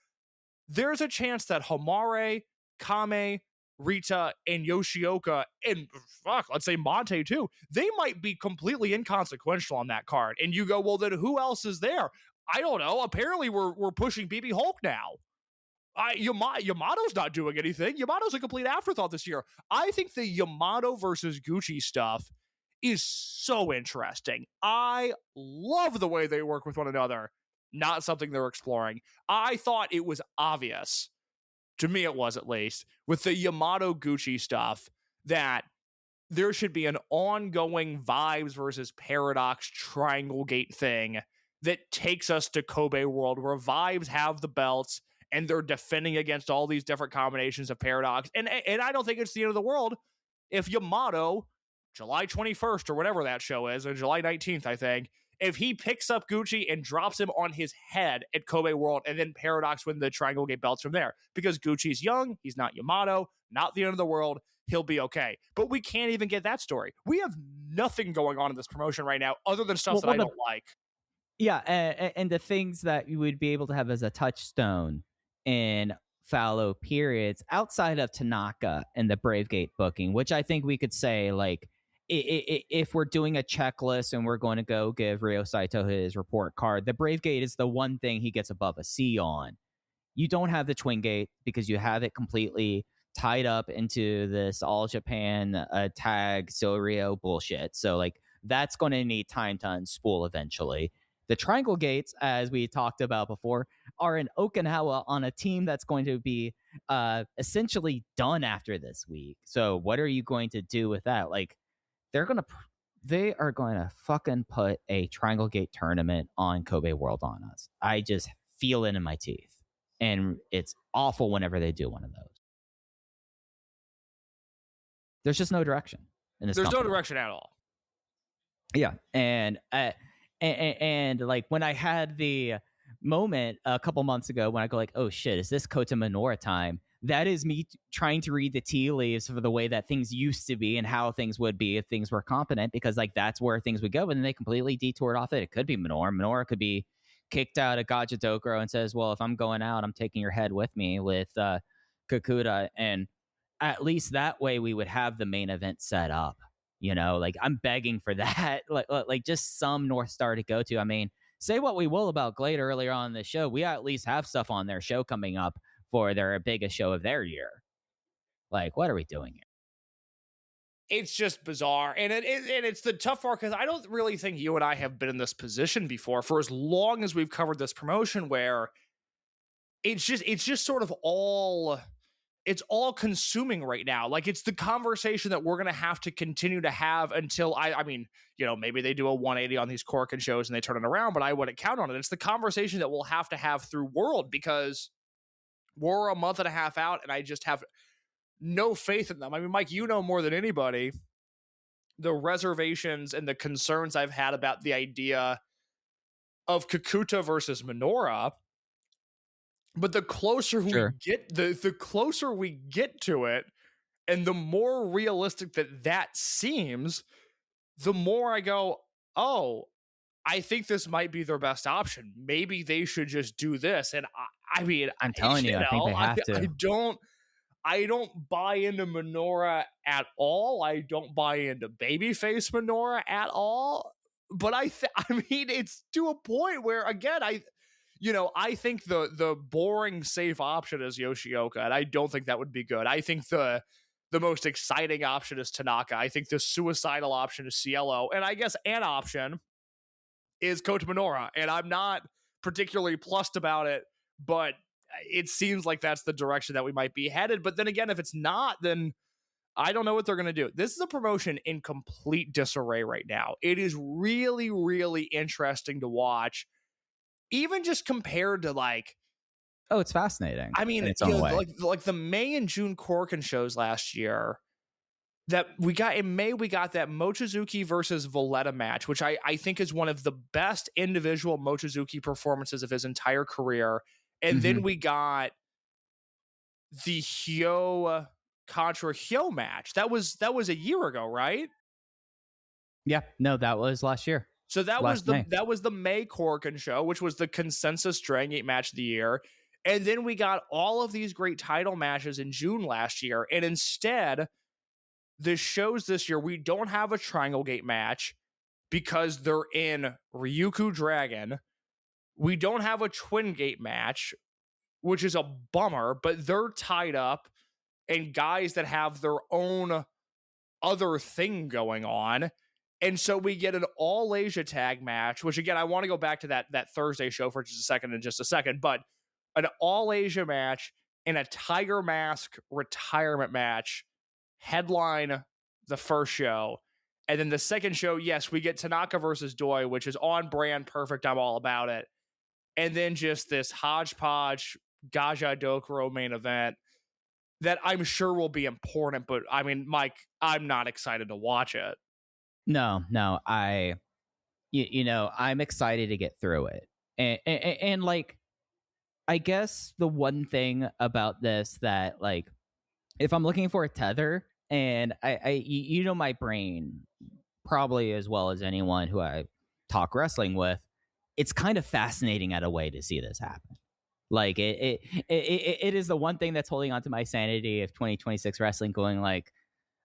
There's a chance that Hamare, Kame, Rita, and Yoshioka, and let's say Monte too, they might be completely inconsequential on that card. And you go, well, then who else is there? I don't know. Apparently we're pushing BB Hulk now. Yamato's not doing anything. Yamato's a complete afterthought this year. I think the Yamato versus Gucci stuff is so interesting. I love the way they work with one another. Not something they're exploring. I thought it was obvious, to me it was at least, with the Yamato Gucci stuff, that there should be an ongoing Vibes versus Paradox Triangle Gate thing that takes us to Kobe World, where Vibes have the belts and they're defending against all these different combinations of Paradox. And I don't think it's the end of the world if Yamato, July 21st or whatever that show is, or July 19th, I think, if he picks up Gucci and drops him on his head at Kobe World, and then Paradox win the Triangle Gate belts from there. Because Gucci's young, he's not Yamato, not the end of the world, he'll be okay. But we can't even get that story. We have nothing going on in this promotion right now other than stuff that I don't like. Yeah, and the things that you would be able to have as a touchstone in fallow periods outside of Tanaka and the Bravegate booking, which I think we could say, like, if we're doing a checklist and we're going to go give Ryo Saito his report card, the Bravegate is the one thing he gets above a C on. You don't have the Twin Gate because you have it completely tied up into this All Japan tag Rio bullshit. So, like, that's going to need time to unspool eventually. The Triangle Gates, as we talked about before, are in Okinawa on a team that's going to be essentially done after this week. So what are you going to do with that? Like, they are going to fucking put a Triangle Gate tournament on Kobe World on us. I just feel it in my teeth. And it's awful whenever they do one of those. There's just no direction in this. There's no direction at all. Yeah, and like when I had the moment a couple months ago when I go like, oh shit, is this Kota Minoura time? That is me trying to read the tea leaves for the way that things used to be and how things would be if things were competent, because like that's where things would go, and then they completely detoured off it. It could be Minoura. Minoura could be kicked out of Gajadokuro and says, well, if I'm going out, I'm taking your head with me with Kakuta, and at least that way we would have the main event set up. You know, like I'm begging for that, like just some North Star to go to. I mean, say what we will about Glade earlier on in the show, we at least have stuff on their show coming up for their biggest show of their year. Like, what are we doing here? It's just bizarre, and it's the tough part because I don't really think you and I have been in this position before for as long as we've covered this promotion, where it's just sort of all consuming right now. Like, it's the conversation that we're going to have to continue to have until I mean, you know, maybe they do a 180 on these Korakuen shows and they turn it around, but I wouldn't count on it. It's the conversation that we'll have to have through World, because we're a month and a half out and I just have no faith in them. I mean, Mike, you know more than anybody the reservations and the concerns I've had about the idea of Kakuta versus Minoura. But the closer we get, the closer we get to it, and the more realistic that seems, the more I go, oh, I think this might be their best option. Maybe they should just do this. And I mean, I'm telling you, I think they have to. I don't buy into Minoura at all. I don't buy into babyface Minoura at all. But I mean, it's to a point where, again, I think the boring, safe option is Yoshioka, and I don't think that would be good. I think the most exciting option is Tanaka. I think the suicidal option is Cielo, and I guess an option is Kota Minoura, and I'm not particularly plussed about it, but it seems like that's the direction that we might be headed. But then again, if it's not, then I don't know what they're going to do. This is a promotion in complete disarray right now. It is really, really interesting to watch, even just compared to like, oh, it's fascinating. I mean, its own way. Like the May and June Korakuen shows last year that we got in May, we got that Mochizuki versus Valletta match, which I think is one of the best individual Mochizuki performances of his entire career. And then we got the Hyo contra Hyo match. That was a year ago, right? Yeah, no, that was last year. So that was the May Korakuen show, which was the consensus Dragongate match of the year. And then we got all of these great title matches in June last year. And instead, the shows this year, we don't have a Triangle Gate match because they're in Ryukyu Dragon. We don't have a Twin Gate match, which is a bummer, but they're tied up and guys that have their own other thing going on. And so we get an All Asia tag match, which again, I want to go back to that Thursday show for just a second, but an All Asia match and a Tiger Mask retirement match headline the first show. And then the second show, yes, we get Tanaka versus Doi, which is on brand, perfect. I'm all about it. And then just this hodgepodge Gajadokuro main event that I'm sure will be important. But I mean, Mike, I'm not excited to watch it. No, I'm excited to get through it. And like, I guess the one thing about this that, like, if I'm looking for a tether, and I my brain probably as well as anyone who I talk wrestling with, it's kind of fascinating at a way to see this happen. Like it is the one thing that's holding on to my sanity of 2026 wrestling, going like,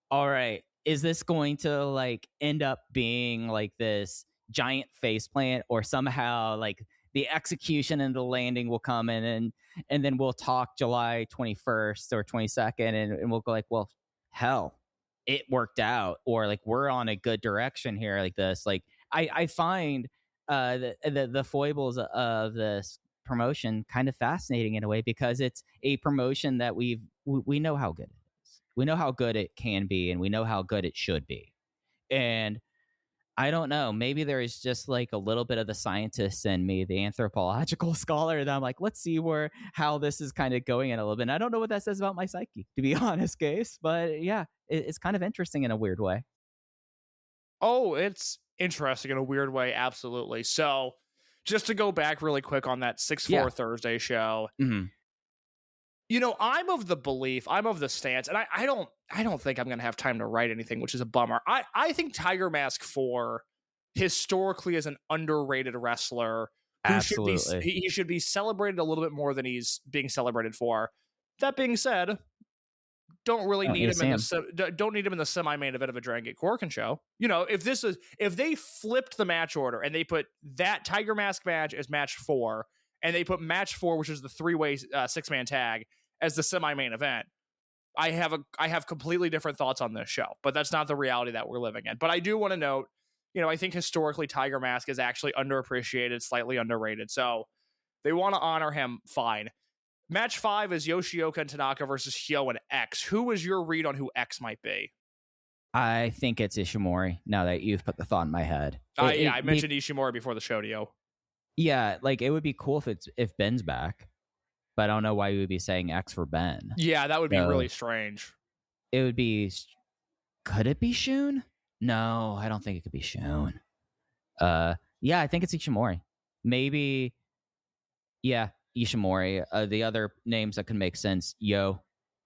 all right, is this going to like end up being like this giant face plant, or somehow like the execution and the landing will come in, and then we'll talk July 21st or 22nd, and we'll go like, well, hell, it worked out, or like we're on a good direction here, like this. Like I find the foibles of this promotion kind of fascinating in a way, because it's a promotion that we know how good it is. We know how good it can be, and we know how good it should be. And I don't know, maybe there is just like a little bit of the scientist in me, the anthropological scholar, that I'm like, let's see how this is kind of going in a little bit. And I don't know what that says about my psyche, to be honest, Case. But yeah, it's kind of interesting in a weird way. Oh, it's interesting in a weird way. Absolutely. So just to go back really quick on that 6-4 Thursday show, you know, I'm of the stance, and I don't think I'm going to have time to write anything, which is a bummer. I think Tiger Mask 4 historically is an underrated wrestler who he should be celebrated a little bit more than he's being celebrated for. That being said, don't need him in the semi-main event of a Dragongate Korakuen show. You know, if they flipped the match order and they put that Tiger Mask match as match 4, and they put match 4, which is the 3-way 6-man tag, as the semi-main event, I have completely different thoughts on this show. But that's not the reality that we're living in. But I do want to note, you know, I think historically Tiger Mask is actually underappreciated, slightly underrated. So they want to honor him, fine. Match 5 is Yoshioka and Tanaka versus Hyo and X. Who is your read on who X might be? I think it's Ishimori, now that you've put the thought in my head. I mentioned Ishimori before the show to you. Yeah, like it would be cool if Ben's back, but I don't know why you would be saying X for Ben. Yeah, that would be really strange. It would be... Could it be Shun? No, I don't think it could be Shun. Yeah, I think it's Ishimori. Maybe... Yeah, Ishimori. The other names that can make sense, Yo.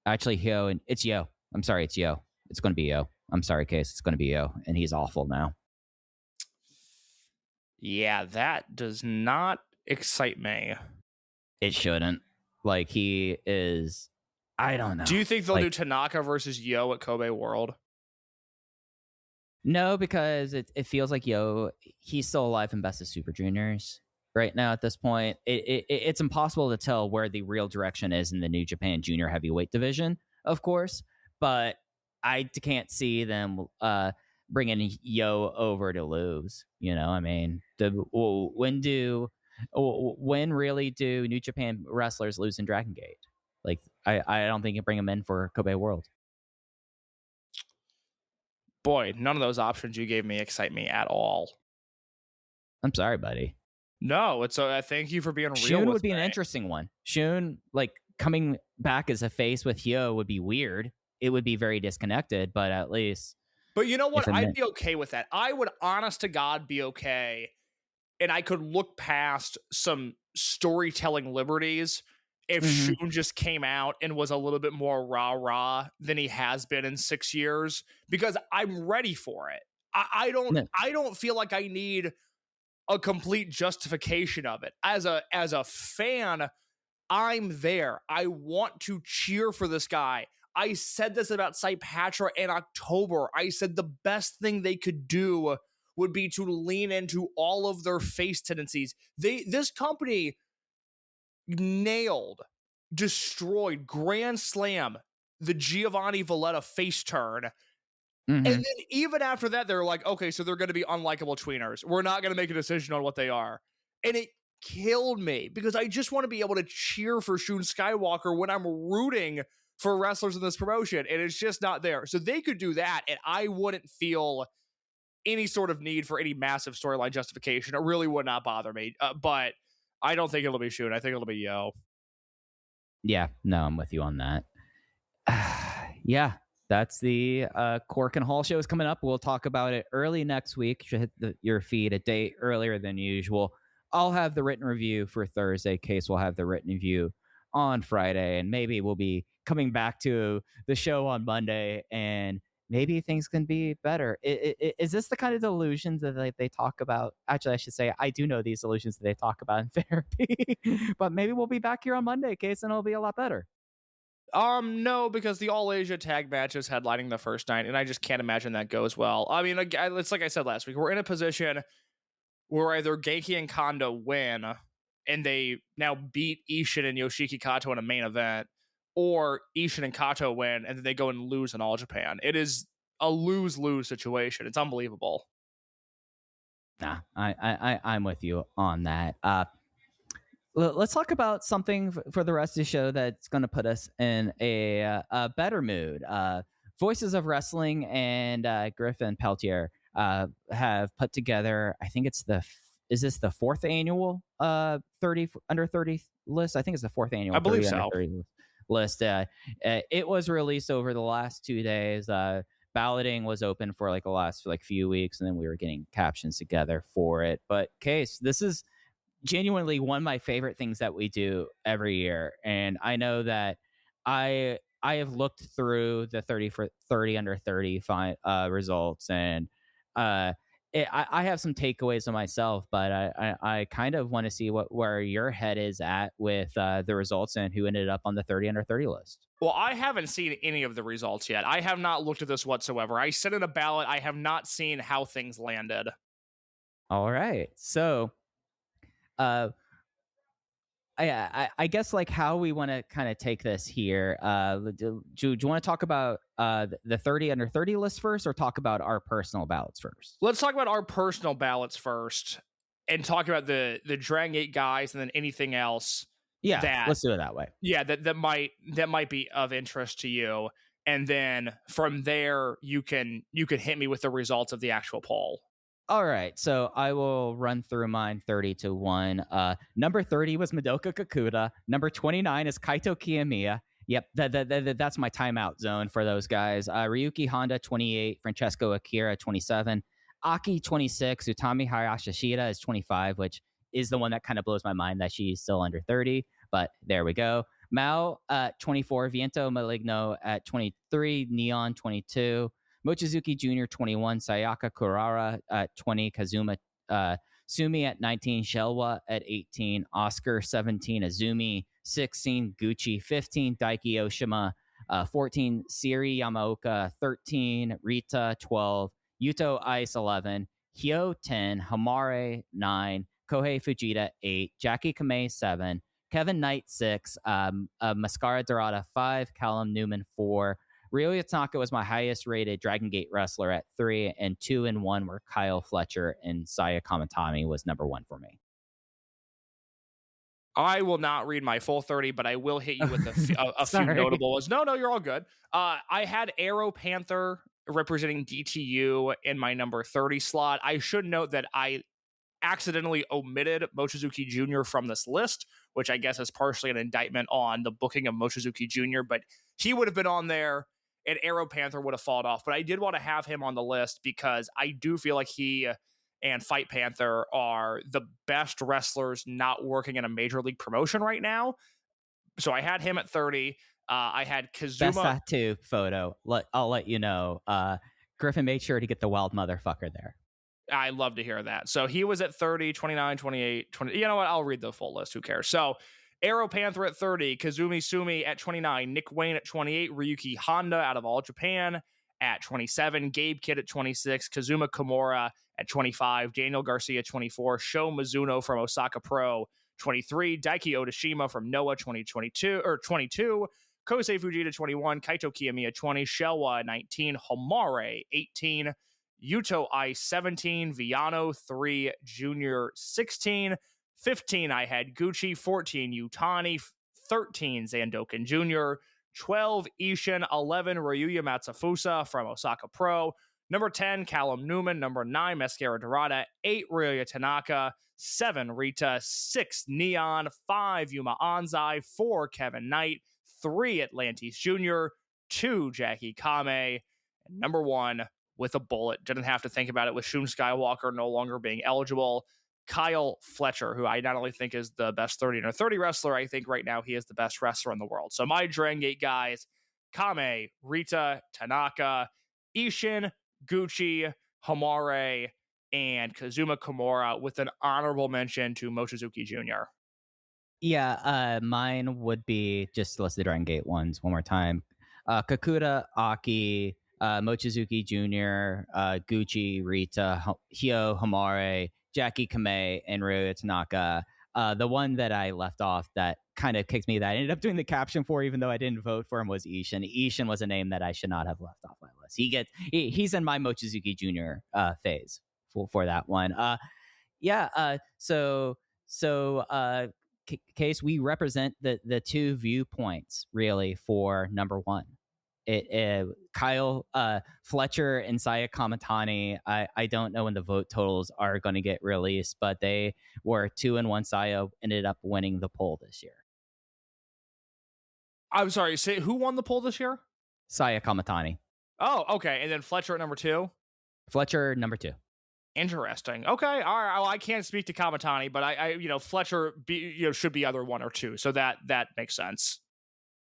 Actually, Hyo, and it's Yo. I'm sorry, it's Yo. It's going to be Yo. I'm sorry, Case. It's going to be Yo, and he's awful now. Yeah, that does not excite me. It shouldn't. Like, he is... I don't know. Do you think they'll do Tanaka versus Yo at Kobe World? No, because it feels like Yo, he's still alive in Best of Super Juniors right now at this point. It's impossible to tell where the real direction is in the New Japan Junior Heavyweight division, of course, but I can't see them bringing Yo over to lose. You know, I mean, when really do New Japan wrestlers lose in Dragongate? Like, I don't think you bring them in for Kobe World. Boy, none of those options you gave me excite me at all. I'm sorry, buddy. No, it's thank you for being real. Shun would be an interesting one. Shun, like, coming back as a face with Hyo would be weird. It would be very disconnected, but at least... But you know what? I'd be okay with that. I would, honest to God, be okay. And I could look past some storytelling liberties if Shun just came out and was a little bit more rah-rah than he has been in 6 years, because I'm ready for it. I don't feel like I need a complete justification of it. As a fan, I'm there. I want to cheer for this guy. I said this about Saipatra in October. I said the best thing they could do would be to lean into all of their face tendencies. This company destroyed, grand slam the Giovanni Valletta face turn. And then even after that, they're like, okay, so they're going to be unlikable tweeners. We're not going to make a decision on what they are. And it killed me, because I just want to be able to cheer for Shun Skywalker when I'm rooting for wrestlers in this promotion, and it's just not there. So they could do that, and I wouldn't feel any sort of need for any massive storyline justification. It really would not bother me. But I don't think it'll be Shun. I think it'll be Yo. Yeah, no, I'm with you on that. Yeah, that's the Korakuen Hall show is coming up. We'll talk about it early next week. You should hit your feed a day earlier than usual. I'll have the written review for Thursday. Case will have the written review on Friday, and maybe we'll be coming back to the show on Monday and maybe things can be better. Is this the kind of delusions that they talk about? Actually, I should say I do know these delusions that they talk about in therapy, but maybe we'll be back here on Monday, Case, and it'll be a lot better. No, because the All Asia tag match is headlining the first night, and I just can't imagine that goes well. I mean, it's like I said last week, we're in a position where either Geiki and Kondo win, and they now beat Ishin and Yoshiki Kato in a main event, or Ishin and Kato win, and then they go and lose in All Japan. It is a lose-lose situation. It's unbelievable. Nah, I'm with you on that. Let's talk about something for the rest of the show that's going to put us in a better mood. Voices of Wrestling and Griffin Peltier have put together, I think it's is this the fourth annual 30 under 30 list? I think it's the fourth annual. I believe so. List. It was released over the last 2 days. Balloting was open for like the last few weeks, and then we were getting captions together for it. But Case, this is genuinely one of my favorite things that we do every year, and I know that I have looked through the 30 under 30 results, and I have some takeaways of myself, but I kind of want to see where your head is at with the results and who ended up on the 30 under 30 list. Well, I haven't seen any of the results yet. I have not looked at this whatsoever. I sent in a ballot. I have not seen how things landed. All right, so I guess how we want to kind of take this here. Do you want to talk about the 30 under 30 list first, or talk about our personal ballots first? Let's talk about our personal ballots first, and talk about the Dragongate guys, and then anything else. Yeah, let's do it that way. Yeah, that might be of interest to you, and then from there you can hit me with the results of the actual poll. All right, so I will run through mine 30 to 1. Number 30 was Madoka Kakuta. Number 29 is Kaito Kiyomiya. Yep, that's my timeout zone for those guys. Ryuki Honda, 28. Francesco Akira, 27. Aki, 26. Utami Hayashishita is 25, which is the one that kind of blows my mind that she's still under 30, but there we go. Mao at 24. Viento Maligno at 23. Neon, 22. Mochizuki Jr. 21, Sayaka Kurara at 20, Kazuma Sumi at 19, Shelwa at 18, Oscar 17, Azumi 16, Gucci 15, Daiki Oshima 14, Siri Yamaoka 13, Rita 12, Yuto Ice 11, Hyo 10, Hamare 9, Kohei Fujita 8, Jackie Kamei 7, Kevin Knight 6, Mascara Dorada 5, Callum Newman 4, Ryoya Tanaka was my highest rated Dragongate wrestler at 3, and 2 and 1 were Kyle Fletcher, and Saya Kamatami was number 1 for me. I will not read my full 30, but I will hit you with a few notable ones. No, you're all good. I had Arrow Panther representing DTU in my number 30 slot. I should note that I accidentally omitted Mochizuki Jr. from this list, which I guess is partially an indictment on the booking of Mochizuki Jr., but he would have been on there, and Arrow Panther would have fallen off. But I did want to have him on the list because I do feel like he and Fight Panther are the best wrestlers not working in a major league promotion right now. So I had him at 30. I had Kazuma. Best tattoo photo. I'll let you know. Griffin made sure to get the wild motherfucker there. I love to hear that. So he was at 30, 29, 28, 20. You know what? I'll read the full list. Who cares? So Arrow Panther at 30, Kazumi Sumi at 29, Nick Wayne at 28, Ryuki Honda out of All Japan at 27, Gabe Kidd at 26, Kazuma Kimura at 25, Daniel Garcia 24, Sho Mizuno from Osaka Pro 23, Daiki Odashima from Noah 22, Kosei Fujita 21, Kaito Kiyomiya 20, Shelwa 19, Homare 18, Yuto Ice 17, Viano 3, Junior 16, 15 I had Gucci, 14 Utani, 13 Zandokan Jr., 12 Ishin, 11 Ryuya Matsufusa from Osaka Pro, number 10 Callum Newman, number 9 Mascara Dorada, 8 Ryoya Tanaka, 7 Rita, 6 Neon, 5 Yuma Anzai, 4 Kevin Knight, 3 Atlantis Jr., 2 Jackie Kame, and number 1 with a bullet. Didn't have to think about it with Shun Skywalker no longer being eligible. Kyle Fletcher, who I not only think is the best 30 under 30 wrestler, I think right now he is the best wrestler in the world. So my Dragongate guys, Kame, Rita, Tanaka, Ishin, Gucci, Hamare, and Kazuma Kimura, with an honorable mention to Mochizuki Jr. Yeah, mine would be just list the Dragongate ones one more time. Kakuta, Aki, Mochizuki Jr., Gucci, Rita, Hyo, Hamare, Jackie Kamei, and Ryo Tanaka. The one that I left off that kind of kicked me that I ended up doing the caption for, even though I didn't vote for him, was Ishin. Ishin was a name that I should not have left off my list. He's in my Mochizuki Jr. Phase for that one. Case, we represent the two viewpoints really for number one. Kyle Fletcher and Saya Kamatani, I don't know when the vote totals are going to get released, but they were 2-1. Saya ended up winning the poll this year. I'm sorry, say who won the poll this year? Saya Kamatani. Oh, okay. And then Fletcher at number 2? Fletcher, number 2. Interesting. Okay. All right. Well, I can't speak to Kamatani, but I Fletcher should be either 1 or 2. So that makes sense.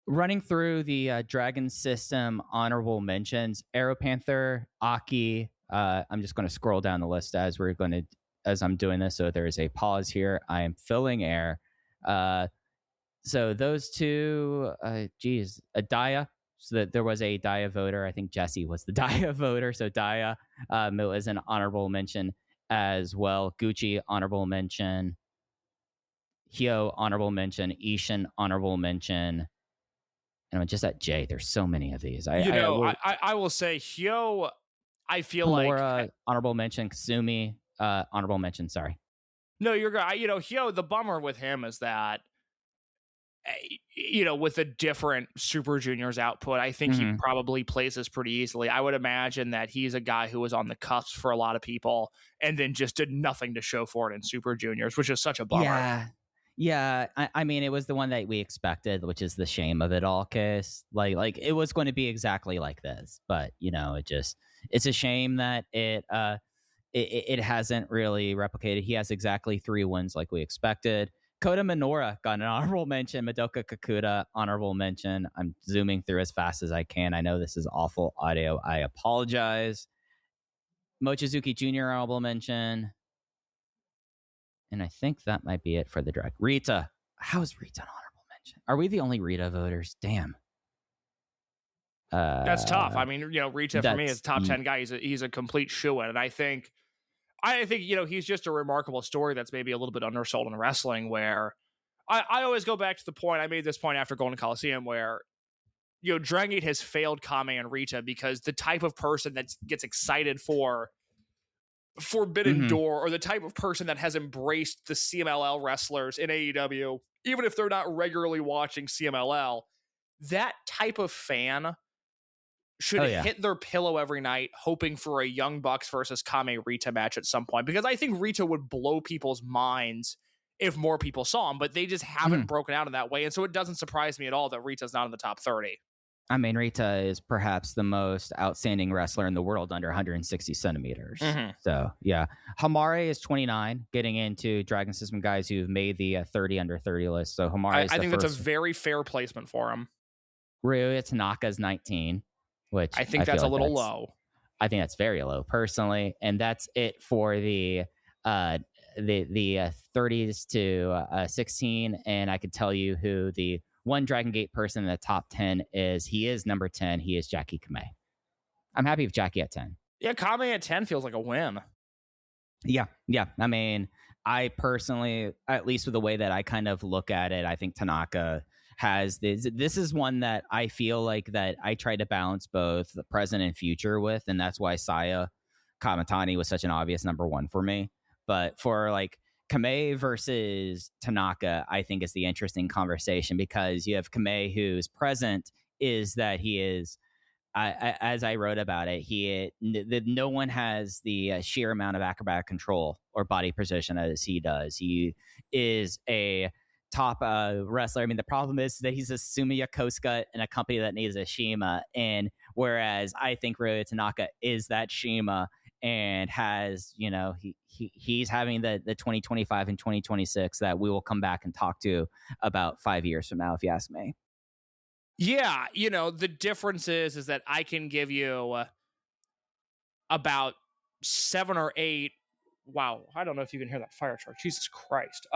Running through the Dragon System honorable mentions, Aeropanther, Aki. I'm just going to scroll down the list as I'm doing this. So there is a pause here. I am filling air. So those two, Daya. So that there was a Daya voter. I think Jesse was the Daya voter. So Daya was an honorable mention as well. Gucci, honorable mention. Hyo, honorable mention. Ishin, honorable mention. And I'm just at J. There's so many of these. I will say Hyo, I feel like honorable mention. Kasumi, honorable mention. Sorry. No, you're good. Hyo, the bummer with him is that, with a different Super Juniors output, I think he probably plays this pretty easily. I would imagine that he's a guy who was on the cusp for a lot of people and then just did nothing to show for it in Super Juniors, which is such a bummer. Yeah. I mean, it was the one that we expected, which is the shame of it all, Case. Like it was going to be exactly like this, but it's a shame that it hasn't really replicated. He has exactly 3 wins like we expected. Kota Minoura got an honorable mention. Madoka Kakuta, honorable mention. I'm zooming through as fast as I can. I know this is awful audio. I apologize. Mochizuki Jr., honorable mention. And I think that might be it for the drag. Rita. How is Rita an honorable mention? Are we the only Rita voters? Damn. That's tough. I mean, Rita for me is a top 10 guy. He's a complete shoo-in. And I think he's just a remarkable story that's maybe a little bit undersold in wrestling, where I always go back to the point. I made this point after Golden Coliseum where, Dragongate has failed Kame and Rita because the type of person that gets excited for Forbidden Door, or the type of person that has embraced the CMLL wrestlers in AEW, even if they're not regularly watching CMLL, that type of fan should hit their pillow every night hoping for a Young Bucks versus Kame Rita match at some point, because I think Rita would blow people's minds if more people saw him, but they just haven't broken out in that way. And so it doesn't surprise me at all that Rita's not in the top 30. I mean, Rita is perhaps the most outstanding wrestler in the world under 160 centimeters. So, yeah. Hamare is 29, getting into Dragon System guys who've made the 30 under 30 list. So Hamare is I think that's a very fair placement for him. Ryo Tanaka is 19, which I think that's a little low. I think that's very low, personally. And that's it for the 30s to 16. And I could tell you who the one Dragongate person in the top 10 is. He is number 10. He is Jackie Kamei. I'm happy with Jackie at 10. Yeah, Kamei at 10 feels like a win. Yeah. I mean, I personally, at least with the way that I kind of look at it, I think Tanaka has this is one that I feel like that I try to balance both the present and future with, and that's why Saya Kamatani was such an obvious number 1 for me. But for like Kamei versus Tanaka, I think is the interesting conversation, because you have Kamei whose present is that he is, as I wrote about it, no one has the sheer amount of acrobatic control or body position as he does. He is a top wrestler. I mean, the problem is that he's a Sumiya Kosuka in a company that needs a Shima, and whereas I think Ryo Tanaka is that Shima and has, he's having the 2025 and 2026 that we will come back and talk to about 5 years from now, if you ask me. Yeah, the difference is that I can give you about 7 or 8. Wow, I don't know if you can hear that fire truck. Jesus Christ.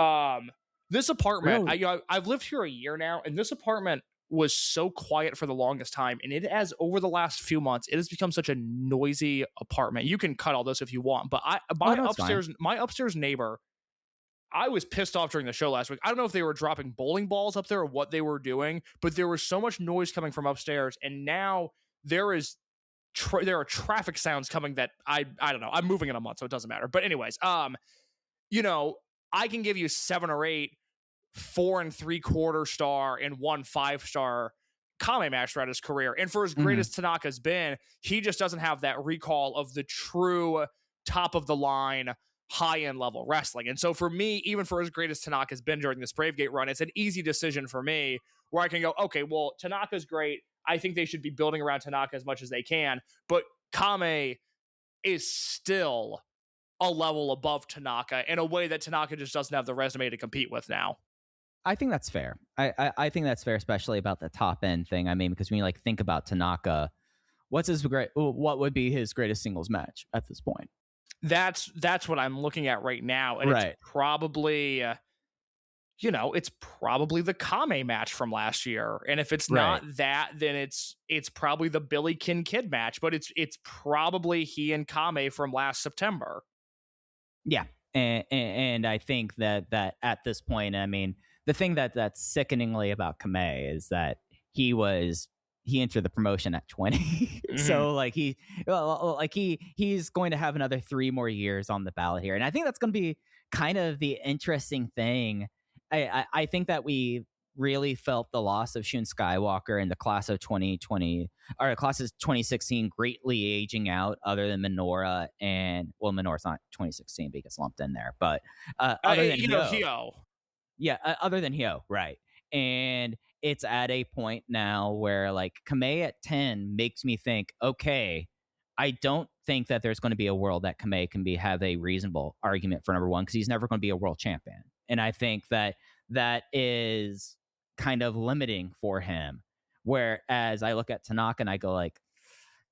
This apartment, Really? I've lived here a year now, and this apartment was so quiet for the longest time, and it has, over the last few months, it has become such a noisy apartment. You can cut all this if you want, but my upstairs neighbor, I was pissed off during the show last week. I don't know if they were dropping bowling balls up there or what they were doing, but there was so much noise coming from upstairs, and now there are traffic sounds coming that I don't know. I'm moving in a month, so it doesn't matter. But anyways, you know, I can give you 7 or 8 4 3/4 star and 1 5-star Kame match throughout his career. And for as great as Tanaka's been, he just doesn't have that recall of the true top of the line, high-end level wrestling. And so for me, even for as great as Tanaka's been during this Bravegate run, it's an easy decision for me where I can go, okay, well, Tanaka's great. I think they should be building around Tanaka as much as they can. But Kame is still a level above Tanaka in a way that Tanaka just doesn't have the resume to compete with now. I think that's fair. I think that's fair, especially about the top end thing. I mean, because when you like think about Tanaka, what would be his greatest singles match at this point? That's what I'm looking at right now, and Right. it's probably it's probably the Kame match from last year. And if it's not that, then it's probably the Billy Kid match, but it's probably he and Kame from last September. Yeah. And I think that at this point, I mean, the thing that's sickeningly about Kame is that he entered the promotion at 20. So like he's going to have another 3 more years on the ballot here. And I think that's going to be kind of the interesting thing. I think that we really felt the loss of Shun Skywalker in the class of 2020 or class of 2016 greatly aging out, other than Minoura, and well, Minoura's not 2016 but he gets lumped in there, but other than Hyo. Yeah, other than Hyo, right. And it's at a point now where like Kame at 10 makes me think, okay, I don't think that there's going to be a world that Kame can have a reasonable argument for number 1, because he's never going to be a world champion. And I think that is kind of limiting for him. Whereas I look at Tanaka and I go like,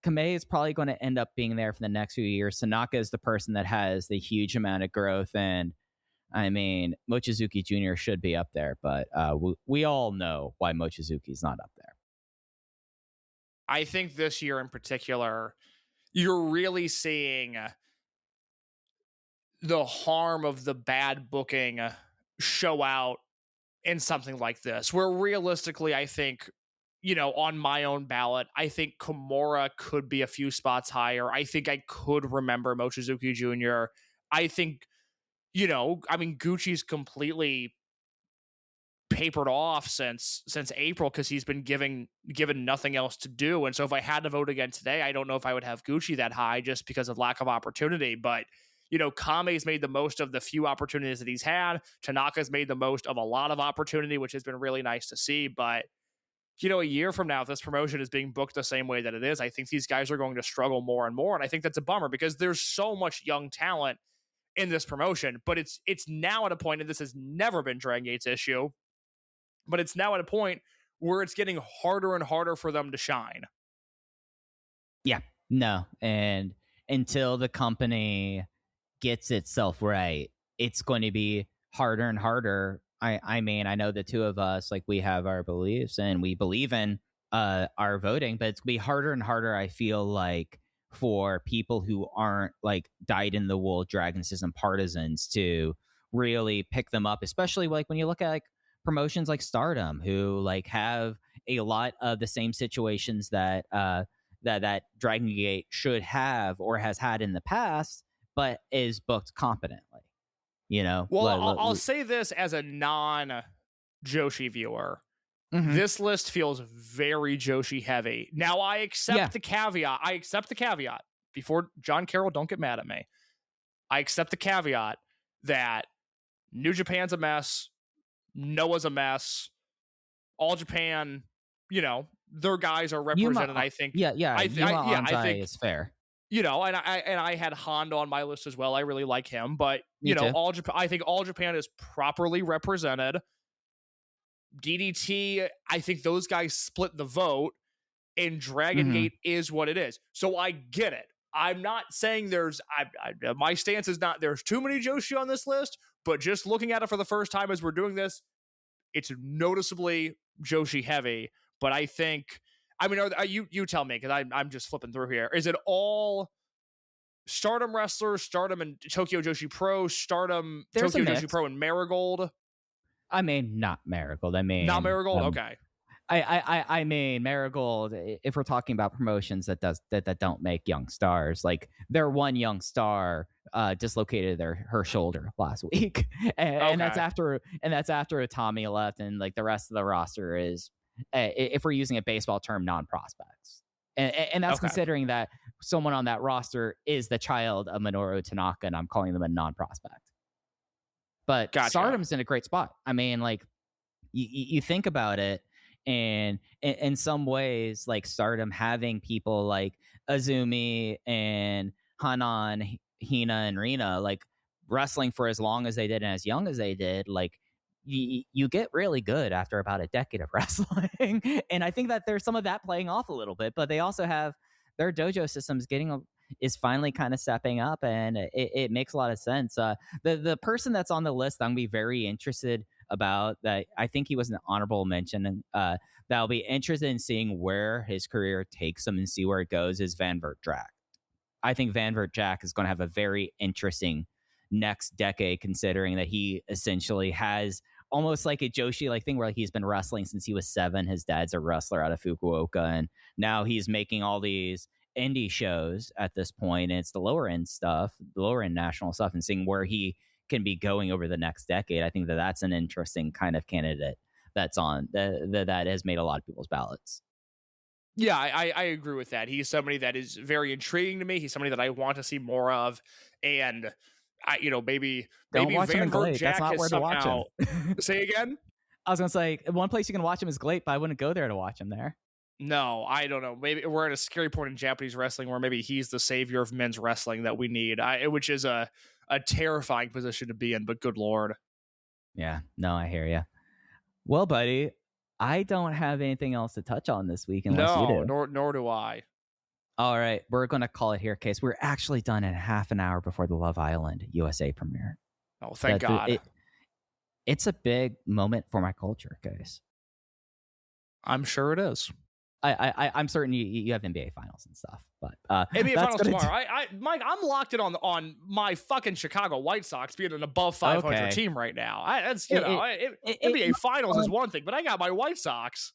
Kame is probably going to end up being there for the next few years. Tanaka is the person that has the huge amount of growth, and I mean, Mochizuki Jr. should be up there, but we all know why Mochizuki's not up there. I think this year in particular, you're really seeing the harm of the bad booking show out in something like this, where realistically, I think, on my own ballot, I think Kimura could be a few spots higher. I think I could remember Mochizuki Jr. I think, Gucci's completely papered off since April because he's been given nothing else to do. And so if I had to vote again today, I don't know if I would have Gucci that high just because of lack of opportunity. But, Kame's made the most of the few opportunities that he's had. Tanaka's made the most of a lot of opportunity, which has been really nice to see. But, a year from now, if this promotion is being booked the same way that it is, I think these guys are going to struggle more and more. And I think that's a bummer because there's so much young talent in this promotion. But it's now at a point, and this has never been Dragongate's issue, but it's now at a point where it's getting harder and harder for them to shine. Yeah, no. And until the company gets itself right, it's going to be harder and harder. I mean, I know the two of us, like, we have our beliefs and we believe in our voting, but it's going to be harder and harder, I feel like, for people who aren't like dyed-in-the-wool Dragon System partisans to really pick them up, especially like when you look at like promotions like Stardom, who like have a lot of the same situations that that Dragongate should have or has had in the past, but is booked competently. Well, I'll say this as a non-Joshi viewer. Mm-hmm. This list feels very Joshi heavy. Now, I accept the caveat. Before John Carroll, don't get mad at me. I accept the caveat that New Japan's a mess, Noah's a mess, All Japan, their guys are represented. I think. I think is fair. And I had Honda on my list as well. I really like him, but I think All Japan is properly represented. DDT, I think those guys split the vote, and Dragongate is what it is. So I get it. I'm not saying my stance is not there's too many Joshi on this list, but just looking at it for the first time as we're doing this, it's noticeably Joshi heavy. But I think, I mean, you tell me, because I'm just flipping through here. Is it all Stardom wrestlers, Stardom and Tokyo Joshi Pro, Stardom, There's Tokyo Joshi Pro and Marigold? I mean, not Marigold. I mean, not Marigold. Okay. I mean, Marigold. If we're talking about promotions that don't make young stars, like their one young star dislocated her shoulder last week, and that's after Utami left, and like the rest of the roster is, if we're using a baseball term, non-prospects, and that's considering that someone on that roster is the child of Minoru Tanaka, and I'm calling them a non-prospect. But Stardom's in a great spot. I mean, like you think about it, and in some ways, like Stardom having people like Azumi and Hanan, Hina, and Rina, like wrestling for as long as they did and as young as they did, like you get really good after about a decade of wrestling. And I think that there's some of that playing off a little bit, but they also have their dojo systems is finally kind of stepping up, and it makes a lot of sense. The person that's on the list I'm gonna be very interested about, that I think he was an honorable mention, and that I'll be interested in seeing where his career takes him and see where it goes, is Van Vert Jack. I think Van Vert Jack is going to have a very interesting next decade, considering that he essentially has almost like a Joshi-like thing where he's been wrestling since he was 7. His dad's a wrestler out of Fukuoka, and now he's making all these indie shows at this point, and it's the lower end national stuff, and seeing where he can be going over the next decade. I think that's an interesting kind of candidate that's on that has made a lot of people's ballots. Yeah, I agree with that. He's somebody that is very intriguing to me. He's somebody that I want to see more of, and maybe Van Vert Jack that's not where to watch him. Say again? I was gonna say one place you can watch him is Glate, but I wouldn't go there to watch him there. No, I don't know. Maybe we're at a scary point in Japanese wrestling where maybe he's the savior of men's wrestling that we need, which is a terrifying position to be in, but good Lord. Yeah, no, I hear you. Well, buddy, I don't have anything else to touch on this week unless you do. Nor do I. All right, we're going to call it here, Case. We're actually done in half an hour before the Love Island USA premiere. Oh, thank God. It's a big moment for my culture, Case. I'm sure it is. I'm certain you have NBA finals and stuff, but NBA finals tomorrow. Mike, I'm locked in on my fucking Chicago White Sox being an above 500 team right now. NBA finals is one thing, but I got my White Sox.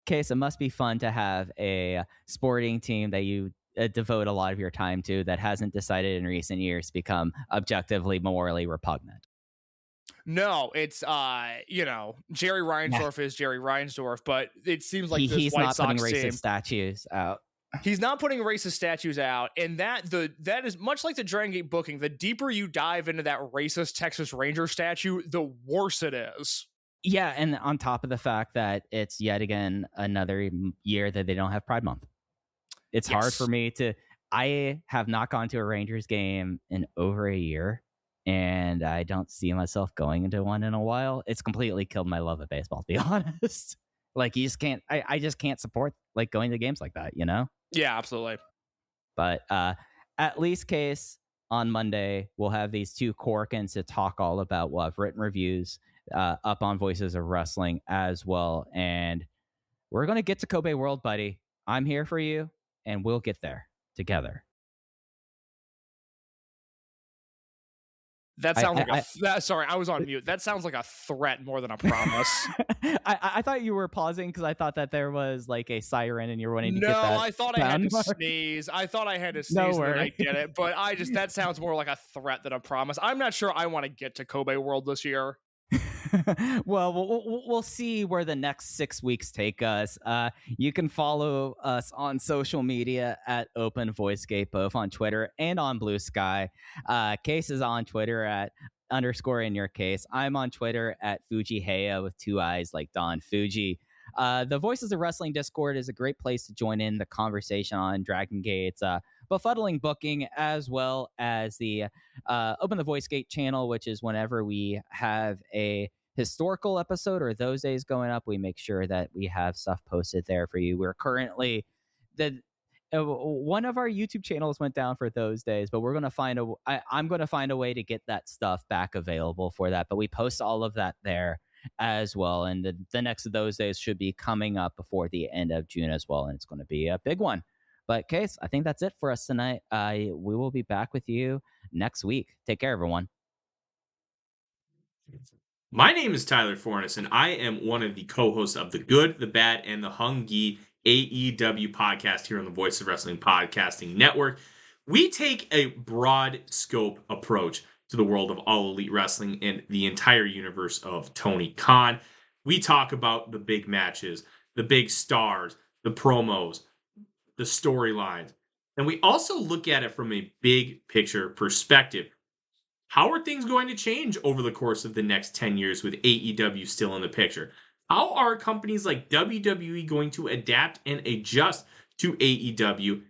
Case, it must be fun to have a sporting team that you devote a lot of your time to that hasn't decided in recent years to become objectively morally repugnant. No, it's Jerry Reinsdorf is Jerry Reinsdorf, but it seems like he's White not Sox putting racist team, statues out. He's not putting racist statues out, and that is much like the Dragongate booking. The deeper you dive into that racist Texas Ranger statue, the worse it is. Yeah, and on top of the fact that it's yet again another year that they don't have Pride Month. It's hard for me I have not gone to a Rangers game in over a year, and I don't see myself going into one in a while. It's completely killed my love of baseball, to be honest. Like, you just can't, I just can't support like going to games like that, you know? Yeah, absolutely. But at least, Case, on Monday, we'll have these two Korakuens to talk all about. We'll have written reviews up on Voices of Wrestling as well. And we're going to get to Kobe World, buddy. I'm here for you, and we'll get there together. That sounds sorry, I was on mute. That sounds like a threat more than a promise. I thought you were pausing because I thought that there was like a siren and you're wanting to get that. No, I thought I had to sneeze. I thought I had to sneeze and I did it. But that sounds more like a threat than a promise. I'm not sure I want to get to Kobe World this year. Well, we'll see where the next 6 weeks take us. You can follow us on social media at Open VoiceGate, both on Twitter and on Blue Sky. Case is on Twitter at _ in your case. I'm on Twitter at Fujiheya with 2 eyes like Don Fuji. The Voices of Wrestling Discord is a great place to join in the conversation on Dragongate, befuddling booking, as well as the Open the Voice Gate channel, which is whenever we have a historical episode or those days going up, we make sure that we have stuff posted there for you. We're currently one of our YouTube channels went down for those days, but we're going to find I'm going to find a way to get that stuff back available for that. But we post all of that there as well. And the next of those days should be coming up before the end of June as well. And it's going to be a big one. But Case, I think that's it for us tonight. We will be back with you next week. Take care, everyone. My name is Tyler Fornes, and I am one of the co-hosts of The Good, the Bad, and the Hungy AEW podcast here on the Voice of Wrestling Podcasting Network. We take a broad scope approach to the world of All Elite Wrestling and the entire universe of Tony Khan. We talk about the big matches, the big stars, the promos, the storylines, and we also look at it from a big picture perspective. How are things going to change over the course of the next 10 years with AEW still in the picture? How are companies like WWE going to adapt and adjust to AEW?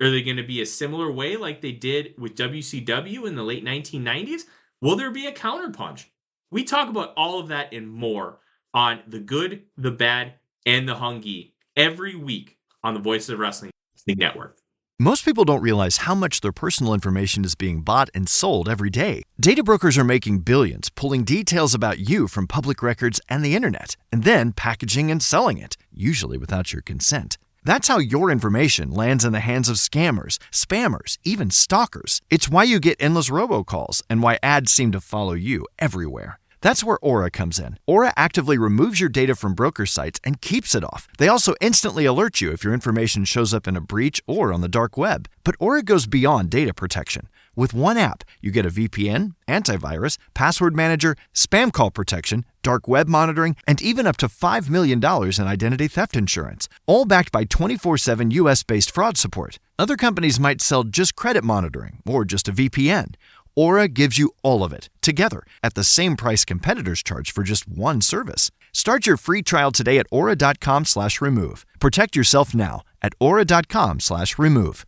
Are they going to be a similar way like they did with WCW in the late 1990s? Will there be a counterpunch? We talk about all of that and more on The Good, the Bad, and the Hungy every week on the Voice of Wrestling Network. Most people don't realize how much their personal information is being bought and sold every day. Data brokers are making billions, pulling details about you from public records and the internet, and then packaging and selling it, usually without your consent. That's how your information lands in the hands of scammers, spammers, even stalkers. It's why you get endless robocalls and why ads seem to follow you everywhere. That's where Aura comes in. Aura actively removes your data from broker sites and keeps it off. They also instantly alert you if your information shows up in a breach or on the dark web. But Aura goes beyond data protection. With one app, you get a VPN, antivirus, password manager, spam call protection, dark web monitoring, and even up to $5 million in identity theft insurance, all backed by 24/7 US-based fraud support. Other companies might sell just credit monitoring or just a VPN. Aura gives you all of it, together, at the same price competitors charge for just one service. Start your free trial today at aura.com/remove. Protect yourself now at aura.com/remove.